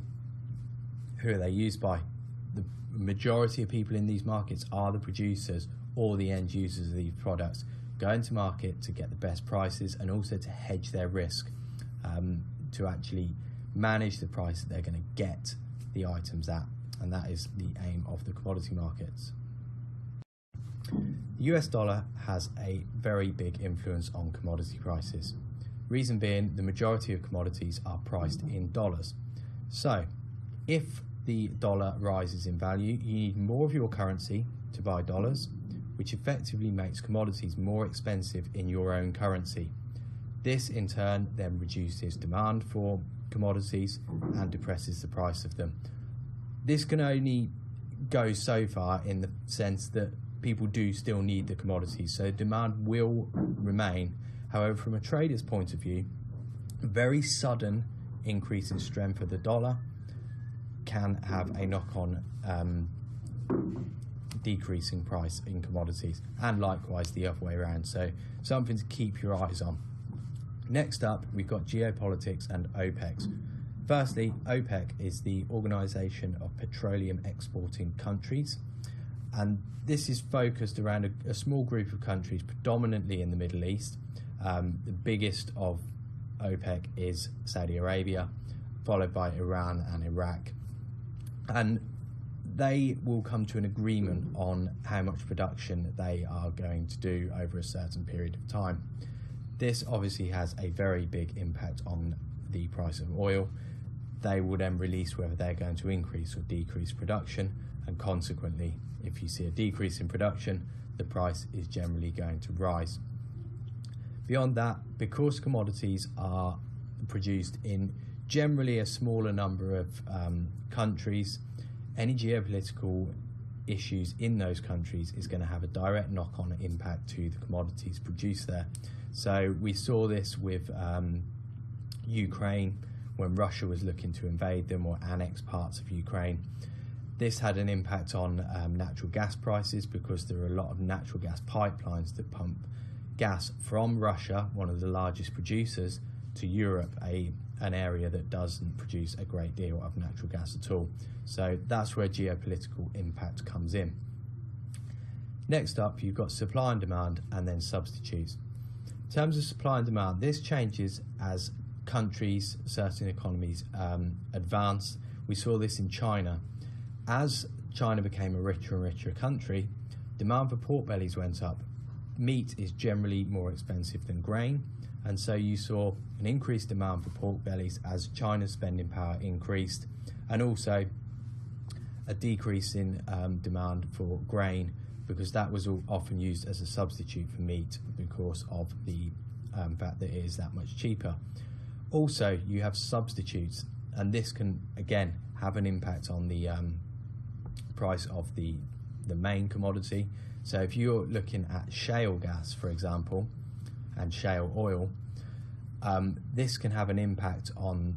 who are they used by? The majority of people in these markets are the producers or the end users of these products, going to market to get the best prices and also to hedge their risk, to actually manage the price that they're going to get the items at. And that is the aim of the commodity markets. The US dollar has a very big influence on commodity prices. Reason being, the majority of commodities are priced in dollars. So if the dollar rises in value, you need more of your currency to buy dollars, which effectively makes commodities more expensive in your own currency. This in turn then reduces demand for commodities and depresses the price of them. This can only go so far in the sense that people do still need the commodities, so demand will remain. However, from a trader's point of view, a very sudden increase in strength of the dollar can have a knock-on decrease in price in commodities, and likewise the other way around. So something to keep your eyes on. Next up, we've got geopolitics and OPEC. Firstly, OPEC is the Organization of Petroleum Exporting Countries, and this is focused around a small group of countries, predominantly in the Middle East. The biggest of OPEC is Saudi Arabia, followed by Iran and Iraq. And they will come to an agreement on how much production they are going to do over a certain period of time. This obviously has a very big impact on the price of oil. They will then release whether they're going to increase or decrease production, and consequently, if you see a decrease in production, the price is generally going to rise. Beyond that, because commodities are produced in generally a smaller number of countries, any geopolitical issues in those countries is going to have a direct knock-on impact to the commodities produced there. So we saw this with Ukraine when Russia was looking to invade them or annex parts of Ukraine. This had an impact on natural gas prices, because there are a lot of natural gas pipelines that pump gas from Russia, one of the largest producers, to Europe, a an area that doesn't produce a great deal of natural gas at all. So that's where geopolitical impact comes in. Next up, you've got supply and demand, and then substitutes. In terms of supply and demand, this changes as countries, certain economies advance. We saw this in China. As China became a richer and richer country, demand for pork bellies went up. Meat is generally more expensive than grain, and so you saw an increased demand for pork bellies as China's spending power increased, and also a decrease in demand for grain, because that was often used as a substitute for meat because of the fact that it is that much cheaper. Also, you have substitutes, and this can again have an impact on the price of the main commodity. So if you're looking at shale gas, for example, and shale oil, this can have an impact on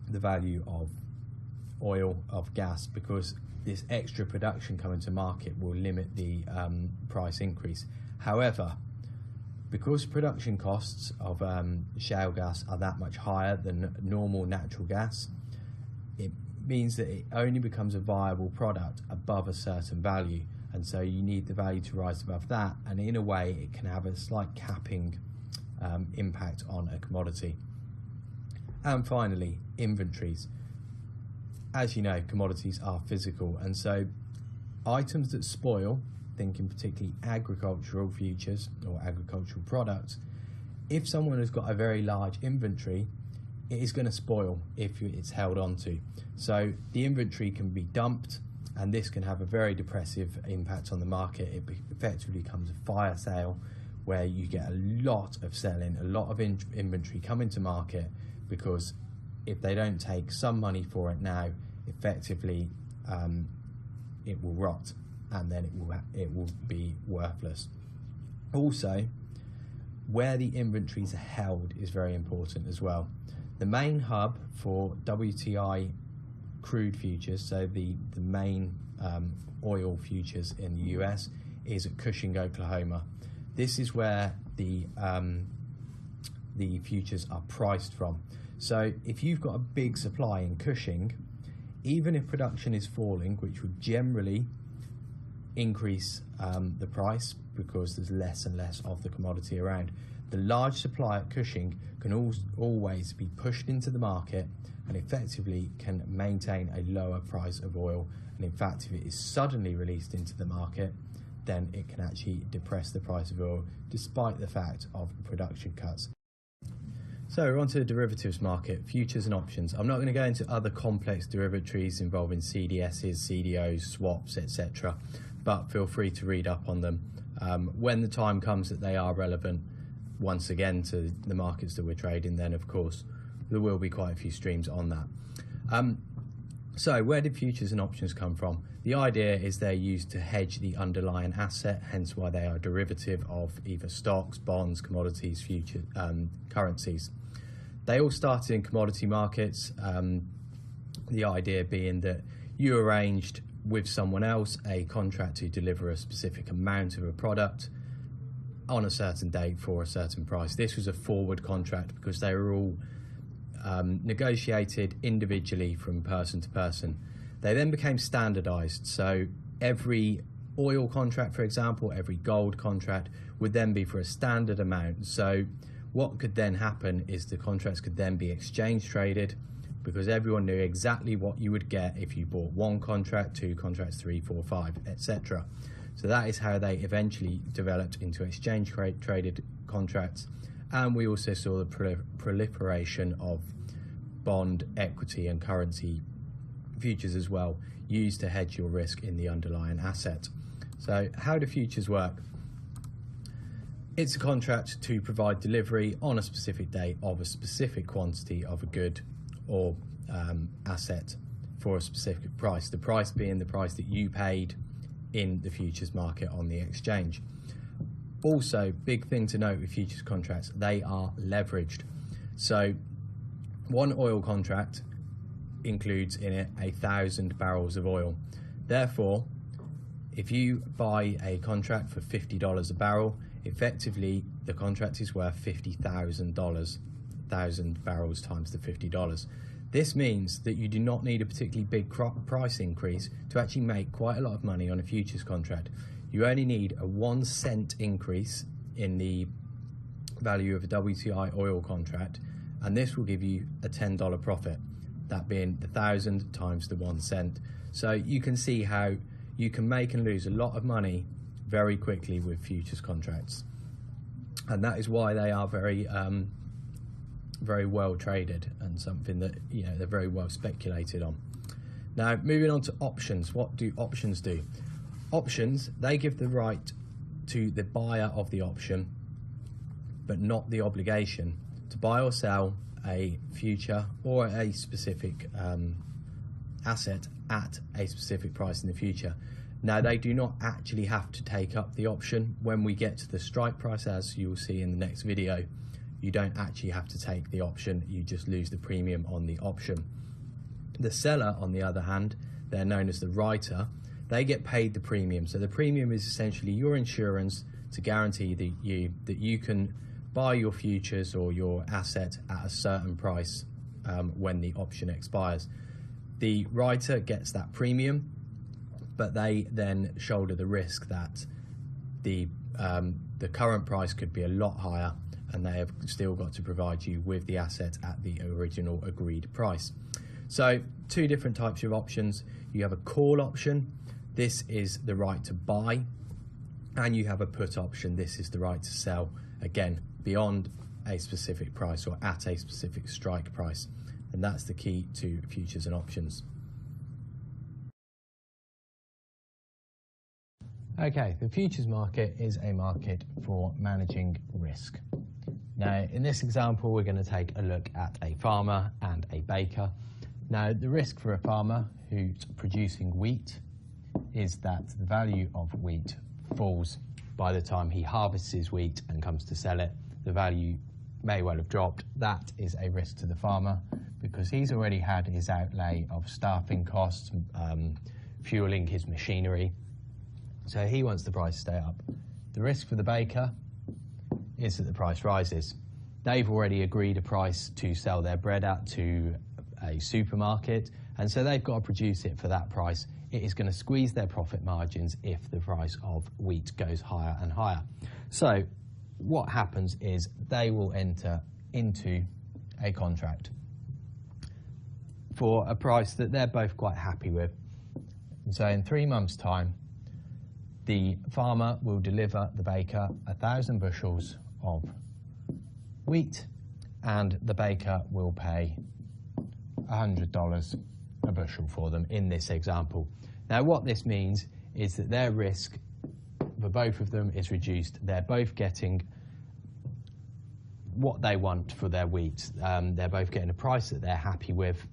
the value of oil, of gas, because this extra production coming to market will limit the price increase. However, because production costs of shale gas are that much higher than normal natural gas, it means that it only becomes a viable product above a certain value, and so you need the value to rise above that, and in a way it can have a slight capping impact on a commodity. And finally, inventories. As you know, commodities are physical, and so items that spoil, thinking particularly agricultural futures or agricultural products, if someone has got a very large inventory, it is going to spoil if it's held on to. So the inventory can be dumped, and this can have a very depressive impact on the market. It effectively becomes a fire sale, where you get a lot of selling, a lot of inventory coming to market, because if they don't take some money for it now, effectively it will rot, and then it will be worthless. Also, where the inventories are held is very important as well. The main hub for WTI crude futures, so the main oil futures in the US, is at Cushing, Oklahoma. This is where the futures are priced from. So if you've got a big supply in Cushing, even if production is falling, which would generally increase the price because there's less and less of the commodity around, the large supply at Cushing can always be pushed into the market and effectively can maintain a lower price of oil. And in fact, if it is suddenly released into the market, then it can actually depress the price of oil despite the fact of production cuts. So we're on to the derivatives market, futures and options. I'm not going to go into other complex derivatives involving CDSs, CDOs, swaps, etc., but feel free to read up on them when the time comes that they are relevant once again to the markets that we're trading. Then of course there will be quite a few streams on that. So where did futures and options come from? The idea is they're used to hedge the underlying asset, hence why they are a derivative of either stocks, bonds, commodities, future currencies. They all started in commodity markets, the idea being that you arranged with someone else a contract to deliver a specific amount of a product on a certain date for a certain price. This was a forward contract because they were all negotiated individually from person to person. They then became standardized, so every oil contract, for example, every gold contract would then be for a standard amount. So what could then happen is the contracts could then be exchange traded, because everyone knew exactly what you would get if you bought one contract, two contracts, 3, 4, 5, etc. So that is how they eventually developed into exchange traded contracts. And we also saw the proliferation of bond, equity and currency futures as well, used to hedge your risk in the underlying asset. So how do futures work? It's a contract to provide delivery on a specific day of a specific quantity of a good or asset for a specific price, the price being the price that you paid in the futures market on the exchange. Also, big thing to note with futures contracts, they are leveraged. So one oil contract includes in it 1,000 barrels of oil. Therefore, if you buy a contract for $50 a barrel, effectively the contract is worth $50,000. 1,000 barrels times the $50. This means that you do not need a particularly big price increase to actually make quite a lot of money on a futures contract. You only need a 1 cent increase in the value of a WTI oil contract, and this will give you a $10 profit, that being 1,000 times the 1 cent. So you can see how you can make and lose a lot of money very quickly with futures contracts, and that is why they are very well traded, and something that, you know, they're very well speculated on. Now, moving on to options. What do options do? Options, they give the right to the buyer of the option, but not the obligation to buy or sell a future or a specific asset at a specific price in the future. Now, they do not actually have to take up the option. When we get to the strike price, as you will see in the next video, you don't actually have to take the option, you just lose the premium on the option. The seller, on the other hand, they're known as the writer, they get paid the premium. So the premium is essentially your insurance to guarantee that you can buy your futures or your asset at a certain price when the option expires. The writer gets that premium, but they then shoulder the risk that the current price could be a lot higher, and they have still got to provide you with the asset at the original agreed price. So 2 different types of options. You have a call option. This is the right to buy, and you have a put option. This is the right to sell, again, beyond a specific price or at a specific strike price. And that's the key to futures and options. Okay, the futures market is a market for managing risk. Now, in this example, we're going to take a look at a farmer and a baker. Now, the risk for a farmer who's producing wheat is that the value of wheat falls by the time he harvests his wheat and comes to sell it. The value may well have dropped. That is a risk to the farmer because he's already had his outlay of staffing costs, fueling his machinery. So he wants the price to stay up. The risk for the baker is that the price rises. They've already agreed a price to sell their bread at to a supermarket, and so they've got to produce it for that price. It is going to squeeze their profit margins if the price of wheat goes higher and higher. So what happens is they will enter into a contract for a price that they're both quite happy with. And so in 3 months' time, the farmer will deliver the baker 1,000 bushels of wheat, and the baker will pay $100 a bushel for them in this example. Now, what this means is that their risk for both of them is reduced. They're both getting what they want for their wheat. They're both getting a price that they're happy with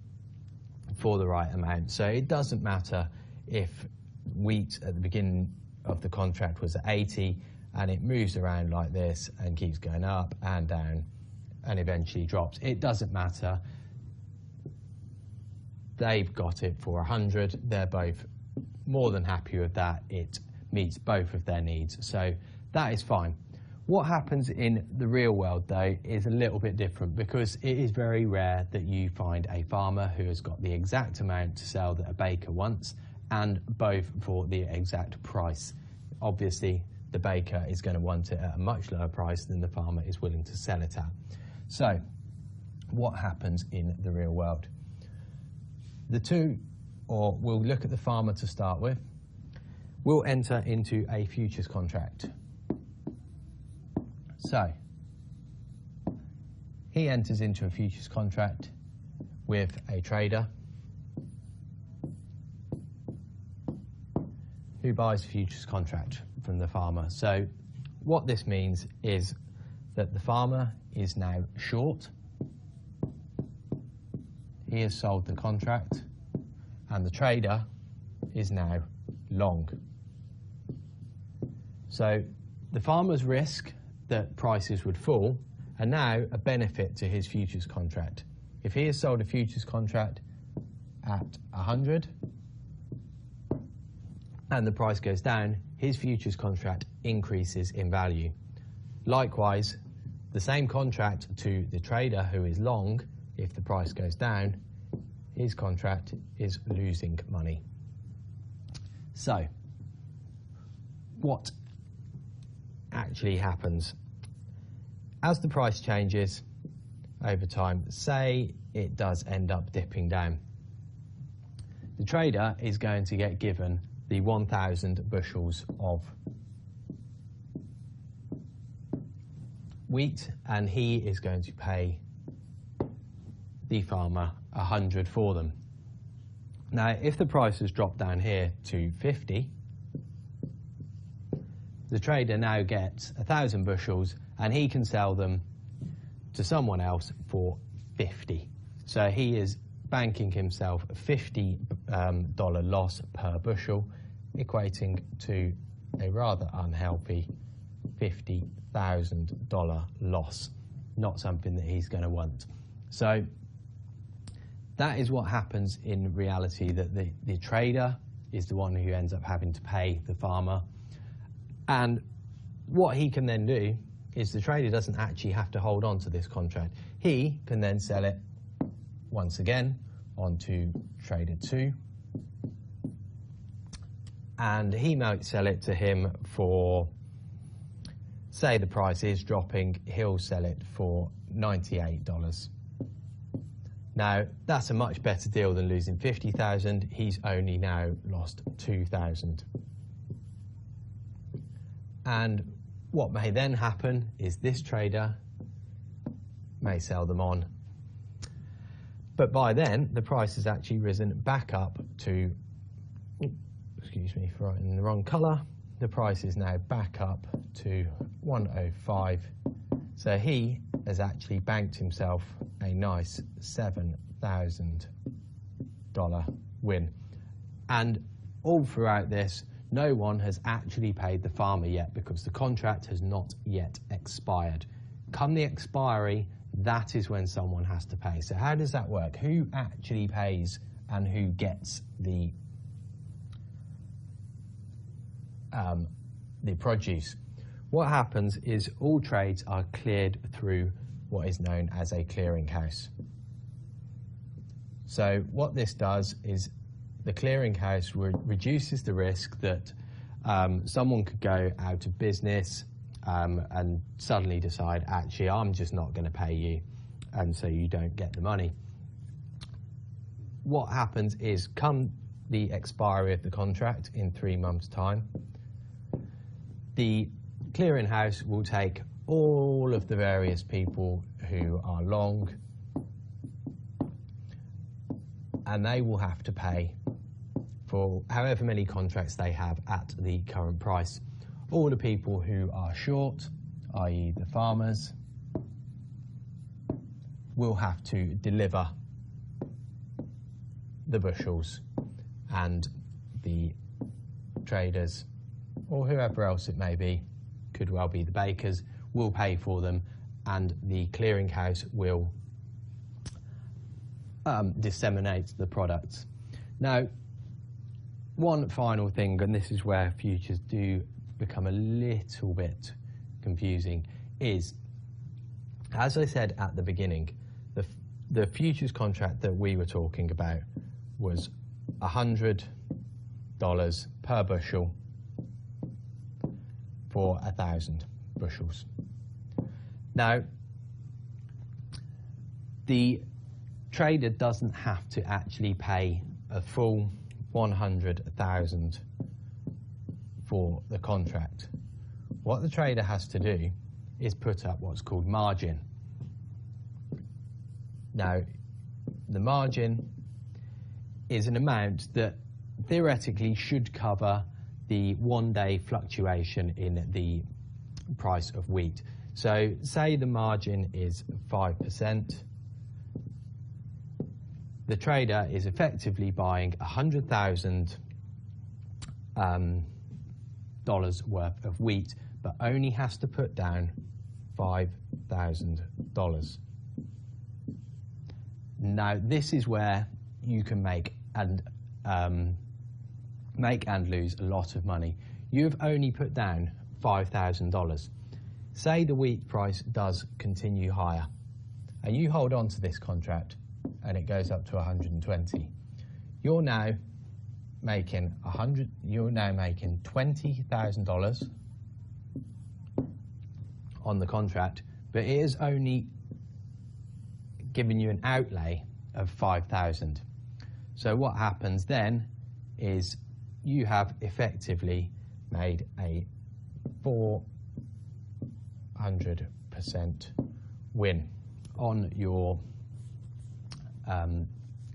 for the right amount. So it doesn't matter if wheat at the beginning of the contract was at 80 and it moves around like this and keeps going up and down and eventually drops. It doesn't matter. They've got it for 100. They're both more than happy with that. It meets both of their needs. So that is fine. What happens in the real world, though, is a little bit different because it is very rare that you find a farmer who has got the exact amount to sell that a baker wants, and both for the exact price. Obviously, the baker is going to want it at a much lower price than the farmer is willing to sell it at. So, what happens in the real world? The two, or we'll look at the farmer to start with, will enter into a futures contract. So, he enters into a futures contract with a trader who buys a futures contract from the farmer. So what this means is that the farmer is now short. He has sold the contract, and the trader is now long. So the farmer's risk that prices would fall are now a benefit to his futures contract. If he has sold a futures contract at 100 and the price goes down, his futures contract increases in value. Likewise, the same contract to the trader who is long. If the price goes down, his contract is losing money. So, what actually happens? As the price changes over time, say it does end up dipping down, the trader is going to get given the 1,000 bushels of wheat, and he is going to pay the farmer 100 for them. Now, if the price has dropped down here to 50, the trader now gets 1,000 bushels and he can sell them to someone else for 50. So he is banking himself a $50 loss per bushel, equating to a rather unhealthy $50,000 loss. Not something that he's going to want. So that is what happens in reality, that the trader is the one who ends up having to pay the farmer. And what he can then do is the trader doesn't actually have to hold on to this contract. He can then sell it once again onto trader 2. And he might sell it to him for, say the price is dropping, he'll sell it for $98. Now, that's a much better deal than losing 50,000. He's only now lost 2,000. And what may then happen is this trader may sell them on. But by then, the price has actually risen back up to, excuse me for writing the wrong colour, the price is now back up to 105. So he has actually banked himself a nice $7,000 win. And all throughout this, no one has actually paid the farmer yet because the contract has not yet expired. Come the expiry, that is when someone has to pay. So how does that work? Who actually pays and who gets the produce? What happens is all trades are cleared through what is known as a clearinghouse. So what this does is the clearinghouse reduces the risk that someone could go out of business and suddenly decide, actually, I'm just not going to pay you, and so you don't get the money. What happens is, come the expiry of the contract in 3 months' time, the clearinghouse will take all of the various people who are long, and they will have to pay for however many contracts they have at the current price. All the people who are short, i.e. the farmers, will have to deliver the bushels, and the traders, or whoever else it may be, could well be the bakers, will pay for them, and the clearinghouse will disseminate the products. Now, one final thing, and this is where futures do become a little bit confusing, is, as I said at the beginning, the futures contract that we were talking about was $100 per bushel for 1,000 bushels. Now, the trader doesn't have to actually pay a full 100,000 for the contract. What the trader has to do is put up what's called margin. Now, the margin is an amount that theoretically should cover the one-day fluctuation in the price of wheat. So, say the margin is 5%. The trader is effectively buying $100,000 worth of wheat, but only has to put down $5,000. Now, this is where you can make and lose a lot of money. You've only put down $5,000. say the wheat price does continue higher, and you hold on to this contract, and it goes up to 120. You're now making $20,000 on the contract, but it is only giving you an outlay of $5,000. So what happens then is you have effectively made a 400% win on your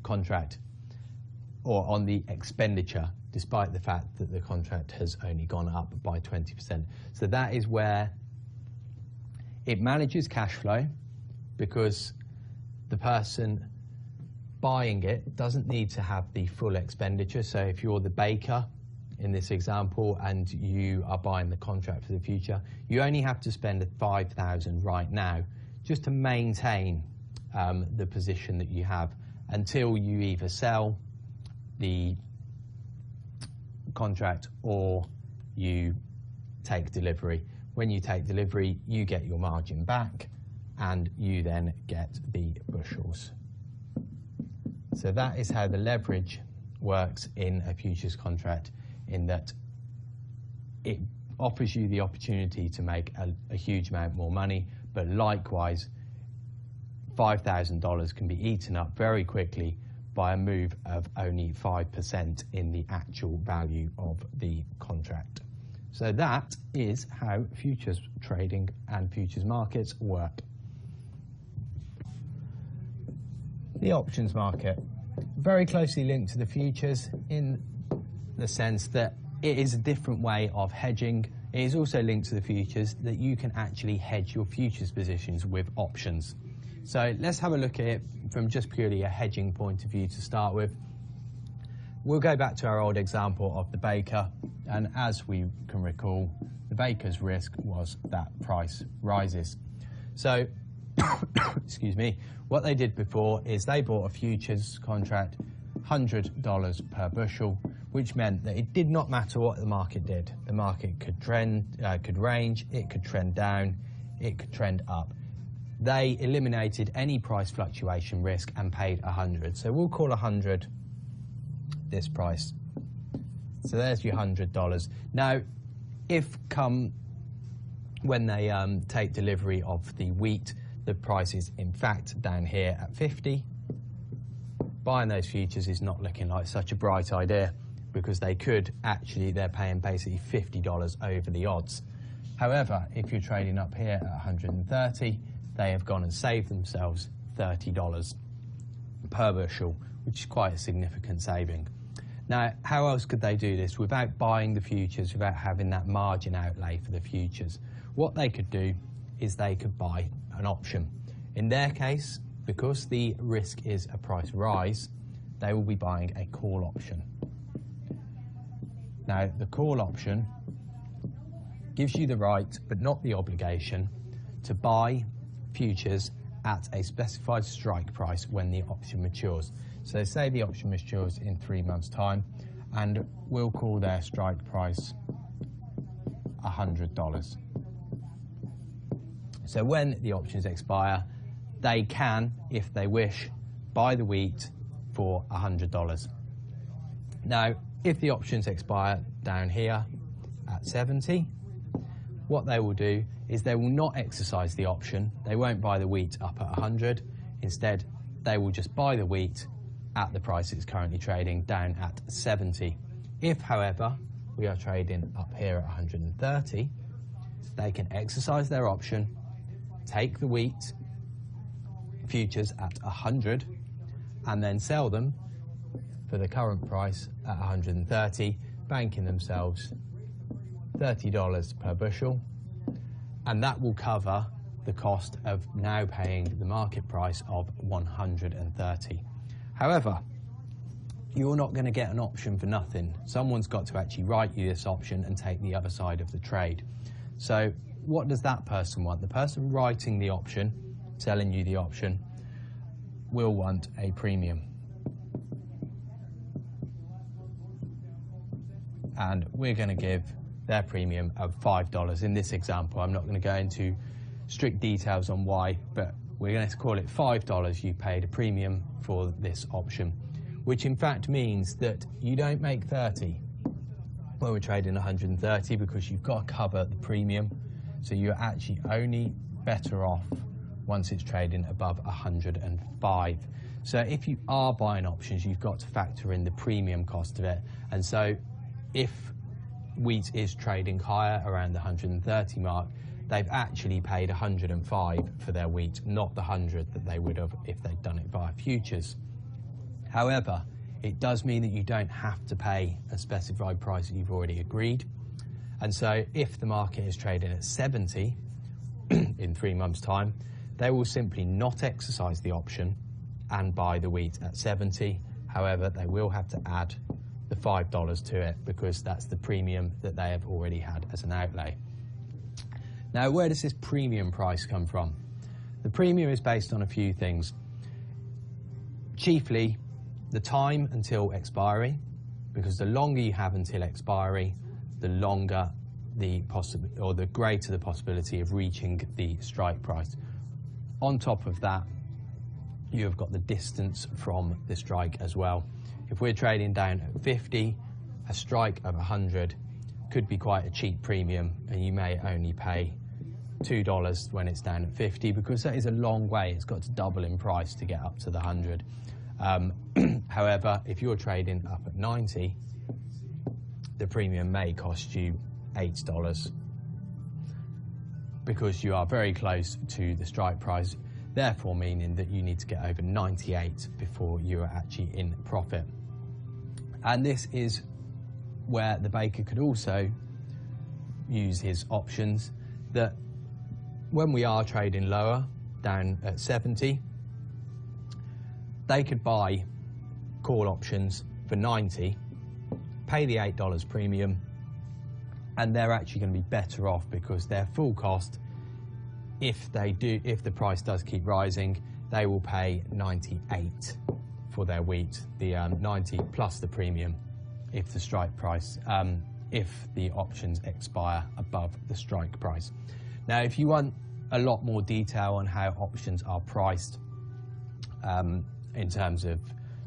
contract, or on the expenditure, despite the fact that the contract has only gone up by 20%. So that is where it manages cash flow, because the person buying it doesn't need to have the full expenditure. So if you're the baker in this example and you are buying the contract for the future, you only have to spend $5,000 right now just to maintain the position that you have until you either sell the contract or you take delivery. When you take delivery, you get your margin back and you then get the bushels. So that is how the leverage works in a futures contract, in that it offers you the opportunity to make a huge amount more money, but likewise $5,000 can be eaten up very quickly by a move of only 5% in the actual value of the contract. So that is how futures trading and futures markets work. The options market, very closely linked to the futures in the sense that it is a different way of hedging. It is also linked to the futures, that you can actually hedge your futures positions with options. So let's have a look at it from just purely a hedging point of view to start with. We'll go back to our old example of the baker, and as we can recall, the baker's risk was that price rises. So, excuse me, what they did before is they bought a futures contract, $100 per bushel, which meant that it did not matter what the market did. The market could range, it could trend down, it could trend up. They eliminated any price fluctuation risk and paid 100. So we'll call 100 this price. So there's your $100. Now, if when they take delivery of the wheat, the price is in fact down here at 50. Buying those futures is not looking like such a bright idea, because they're paying basically $50 over the odds. However, if you're trading up here at 130, they have gone and saved themselves $30 per bushel, which is quite a significant saving. Now, how else could they do this without buying the futures, without having that margin outlay for the futures? What they could do is they could buy an option. In their case, because the risk is a price rise, they will be buying a call option. Now, the call option gives you the right, but not the obligation, to buy futures at a specified strike price when the option matures. So say the option matures in 3 months' time, and we'll call their strike price $100. So when the options expire, they can, if they wish, buy the wheat for $100. Now, if the options expire down here at 70, what they will do is they will not exercise the option. They won't buy the wheat up at 100. Instead, they will just buy the wheat at the price it's currently trading, down at 70. If, however, we are trading up here at 130, they can exercise their option, take the wheat futures at 100, and then sell them for the current price at 130, banking themselves $30 per bushel, and that will cover the cost of now paying the market price of 130. However, you're not going to get an option for nothing. Someone's got to actually write you this option and take the other side of the trade. So what does that person want? The person writing the option, selling you the option, will want a premium. And we're going to give their premium of $5. In this example, I'm not going to go into strict details on why, but we're going to call it $5 you paid a premium for this option, which in fact means that you don't make 30 when we're trading 130 because you've got to cover the premium. So you're actually only better off once it's trading above 105. So if you are buying options, you've got to factor in the premium cost of it. And so if wheat is trading higher around the 130 mark, they've actually paid 105 for their wheat, not the 100 that they would have if they'd done it via futures. However, it does mean that you don't have to pay a specified price that you've already agreed. And so if the market is trading at 70 in 3 months' time, they will simply not exercise the option and buy the wheat at 70. However, they will have to add the $5 to it because that's the premium that they have already had as an outlay. Now, where does this premium price come from? The premium is based on a few things. Chiefly, the time until expiry, because the longer you have until expiry, the longer the greater the possibility of reaching the strike price. On top of that, you have got the distance from the strike as well. If we're trading down at 50, a strike of 100 could be quite a cheap premium, and you may only pay $2 when it's down at 50 because that is a long way. It's got to double in price to get up to the 100. However, if you're trading up at 90, the premium may cost you $8 because you are very close to the strike price, therefore meaning that you need to get over 98 before you are actually in profit. And this is where the baker could also use his options, that when we are trading lower, down at 70, they could buy call options for 90, pay the $8 premium, and they're actually going to be better off because their full cost, if the price does keep rising, they will pay 98 for their wheat, the 90 plus the premium if the strike price, if the options expire above the strike price. Now, if you want a lot more detail on how options are priced in terms of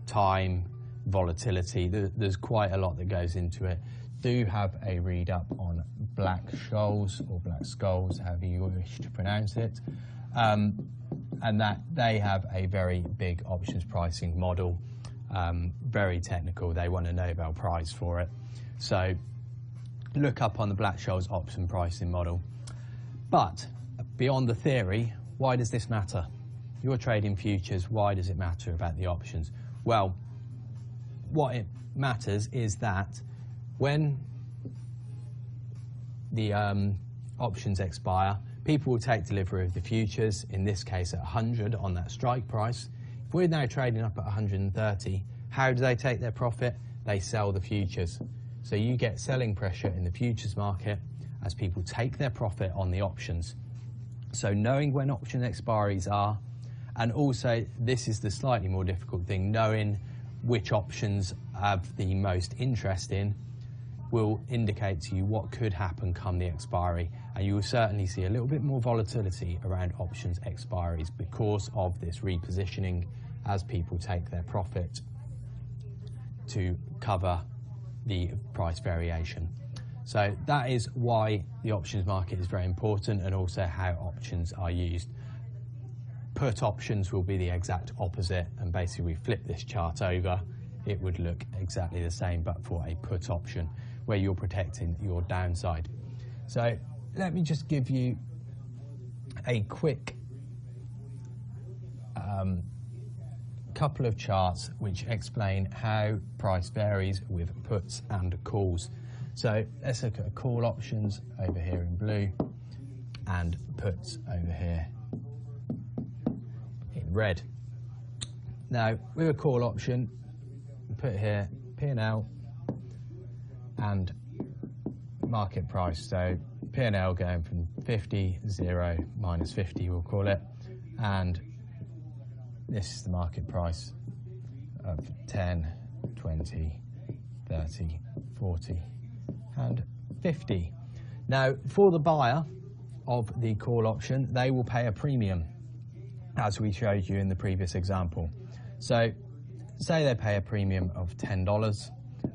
time, volatility, there's quite a lot that goes into it. Do have a read up on Black-Scholes or Black-Scholes, however you wish to pronounce it, and that they have a very big options pricing model, very technical. They won a Nobel Prize for it. So look up on the Black-Scholes option pricing model. But beyond the theory, why does this matter? You're trading futures, why does it matter about the options? Well, what it matters is that when the options expire, people will take delivery of the futures, in this case at 100 on that strike price. If we're now trading up at 130, how do they take their profit? They sell the futures. So you get selling pressure in the futures market as people take their profit on the options. So knowing when option expiries are, and also this is the slightly more difficult thing, knowing which options have the most interest in, will indicate to you what could happen come the expiry, and you will certainly see a little bit more volatility around options expiries because of this repositioning as people take their profit to cover the price variation. So that is why the options market is very important, and also how options are used. Put options will be the exact opposite, and basically we flip this chart over, it would look exactly the same but for a put option where you're protecting your downside. So let me just give you a quick couple of charts which explain how price varies with puts and calls. So let's look at call options over here in blue and puts over here in red. Now with a call option, put here P&L and market price. So P&L going from 50, 0, minus 50 we'll call it, and this is the market price of 10, 20, 30, 40 and 50. Now, for the buyer of the call option, they will pay a premium, as we showed you in the previous example. So, say they pay a premium of $10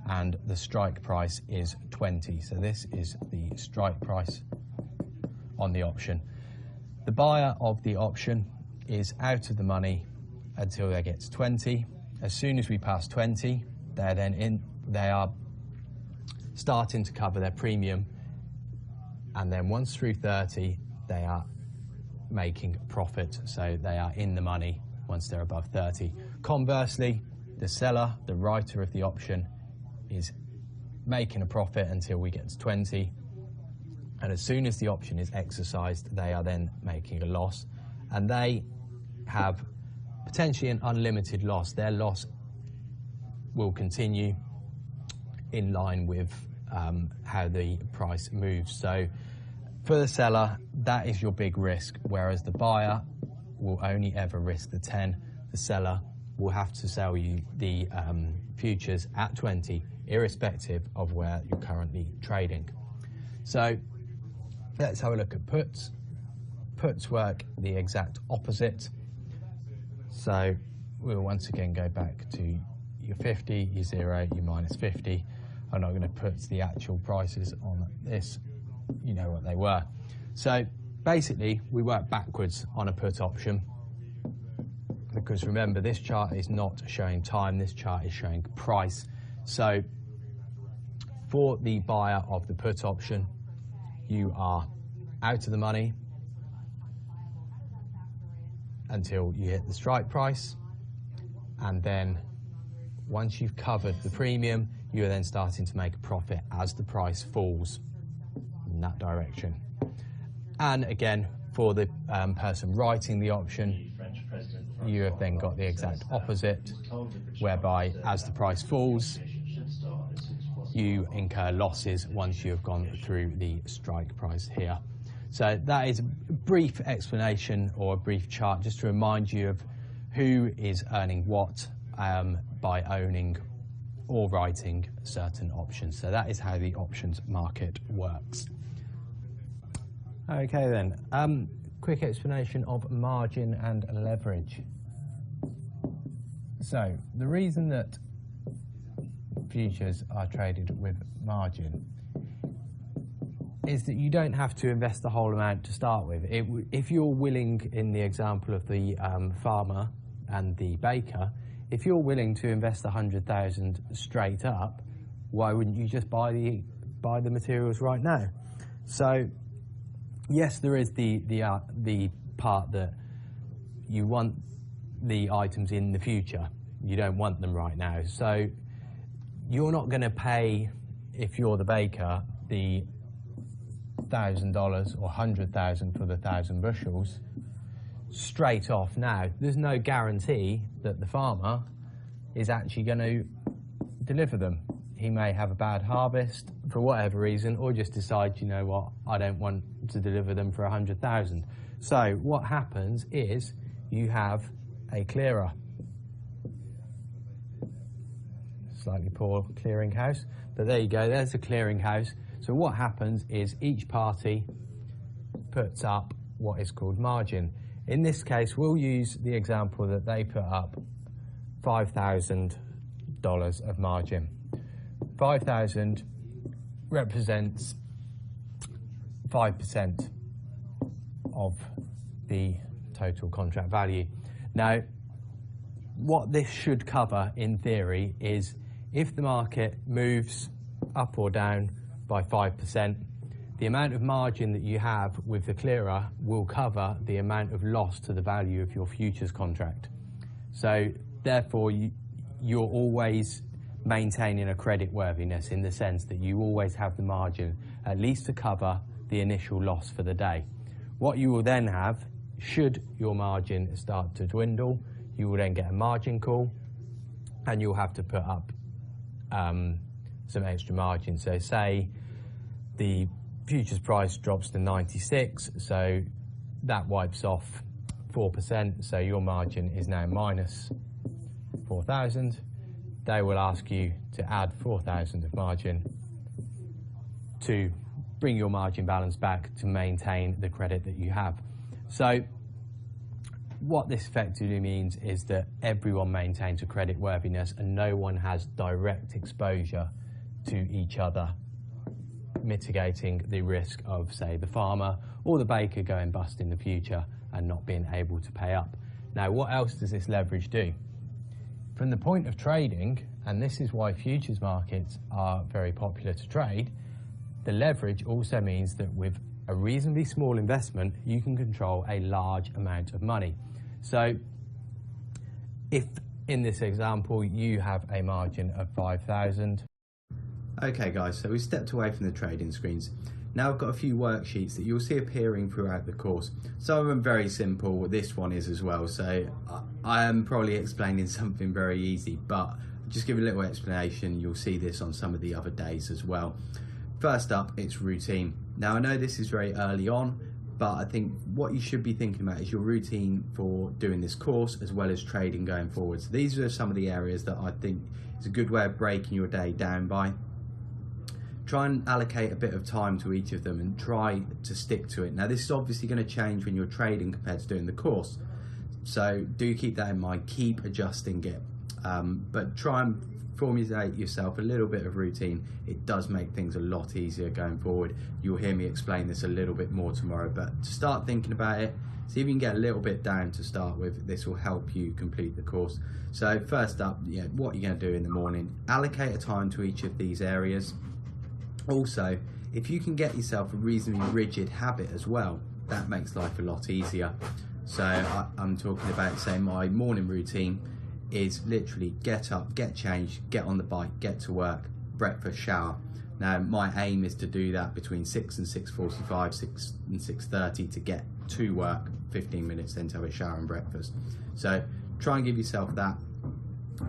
and the strike price is 20. So this is the strike price on the option. The buyer of the option is out of the money until they get to 20. As soon as we pass 20, they are starting to cover their premium, and then once through 30, they are making profit, so they are in the money once they're above 30. Conversely, the seller, the writer of the option, is making a profit until we get to 20, and as soon as the option is exercised, they are then making a loss, and they have potentially an unlimited loss. Their loss will continue in line with how the price moves. So for the seller, that is your big risk, whereas the buyer will only ever risk the 10. The seller will have to sell you the futures at 20, irrespective of where you're currently trading. So let's have a look at puts. Puts work the exact opposite. So we'll once again go back to your 50, your 0, your minus 50. I'm not going to put the actual prices on this. You know what they were. So basically, we work backwards on a put option, because remember, this chart is not showing time, this chart is showing price. So for the buyer of the put option, you are out of the money until you hit the strike price, and then once you've covered the premium, you are then starting to make a profit as the price falls in that direction. And again, for the person writing the option, you have then got the exact opposite, whereby as the price falls, you incur losses once you have gone through the strike price here. So that is a brief explanation or a brief chart just to remind you of who is earning what by owning or writing certain options. So that is how the options market works. Okay then, quick explanation of margin and leverage. So the reason that futures are traded with margin is that you don't have to invest the whole amount to start with. If you're willing, in the example of the farmer and the baker, if you're willing to invest 100,000 straight up, why wouldn't you just buy the materials right now? So yes, there is the part that you want the items in the future. You don't want them right now. So you're not going to pay, if you're the baker, the $1,000 or 100,000 for the 1,000 bushels straight off now. There's no guarantee that the farmer is actually going to deliver them. He may have a bad harvest for whatever reason, or just decide, you know what, I don't want to deliver them for 100,000. So what happens is you have a clearer. Slightly poor clearinghouse, but there you go, there's a clearinghouse. So what happens is each party puts up what is called margin. In this case, we'll use the example that they put up $5,000 of margin. 5,000 represents 5% of the total contract value. Now, what this should cover in theory is if the market moves up or down by 5%, the amount of margin that you have with the clearer will cover the amount of loss to the value of your futures contract. So therefore, you're always maintaining a credit worthiness in the sense that you always have the margin at least to cover the initial loss for the day. What you will then have, should your margin start to dwindle, you will then get a margin call and you'll have to put up some extra margin. So say the futures price drops to 96, so that wipes off 4%, so your margin is now minus 4,000. They will ask you to add 4,000 of margin, to bring your margin balance back to maintain the credit that you have. So what this effectively means is that everyone maintains a credit worthiness and no one has direct exposure to each other, mitigating the risk of, say, the farmer or the baker going bust in the future and not being able to pay up. Now, what else does this leverage do? From the point of trading, and this is why futures markets are very popular to trade, the leverage also means that with a reasonably small investment, you can control a large amount of money. So if in this example you have a margin of 5,000. Okay guys, so we stepped away from the trading screens. Now I've got a few worksheets that you'll see appearing throughout the course. Some of them very simple, this one is as well, so I am probably explaining something very easy, but just give a little explanation. You'll see this on some of the other days as well. First up, it's routine. Now I know this is very early on, but I think what you should be thinking about is your routine for doing this course as well as trading going forward. So these are some of the areas that I think is a good way of breaking your day down by. Try and allocate a bit of time to each of them and try to stick to it. Now this is obviously going to change when you're trading compared to doing the course. So do keep that in mind, keep adjusting it. But try and formulate yourself a little bit of routine. It does make things a lot easier going forward. You'll hear me explain this a little bit more tomorrow, but to start thinking about it, see if you can get a little bit down to start with. This will help you complete the course. So first up, what you're going to do in the morning, allocate a time to each of these areas. Also, if you can get yourself a reasonably rigid habit as well, that makes life a lot easier. So I'm talking about, say, my morning routine is literally get up, get changed, get on the bike, get to work, breakfast, shower. Now my aim is to do that between 6 and 6:45, 6 and 6:30 to get to work, 15 minutes then to have a shower and breakfast. So try and give yourself that,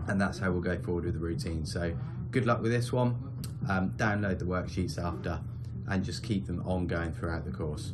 and that's how we'll go forward with the routine. So good luck with this one. Download the worksheets after and just keep them ongoing throughout the course.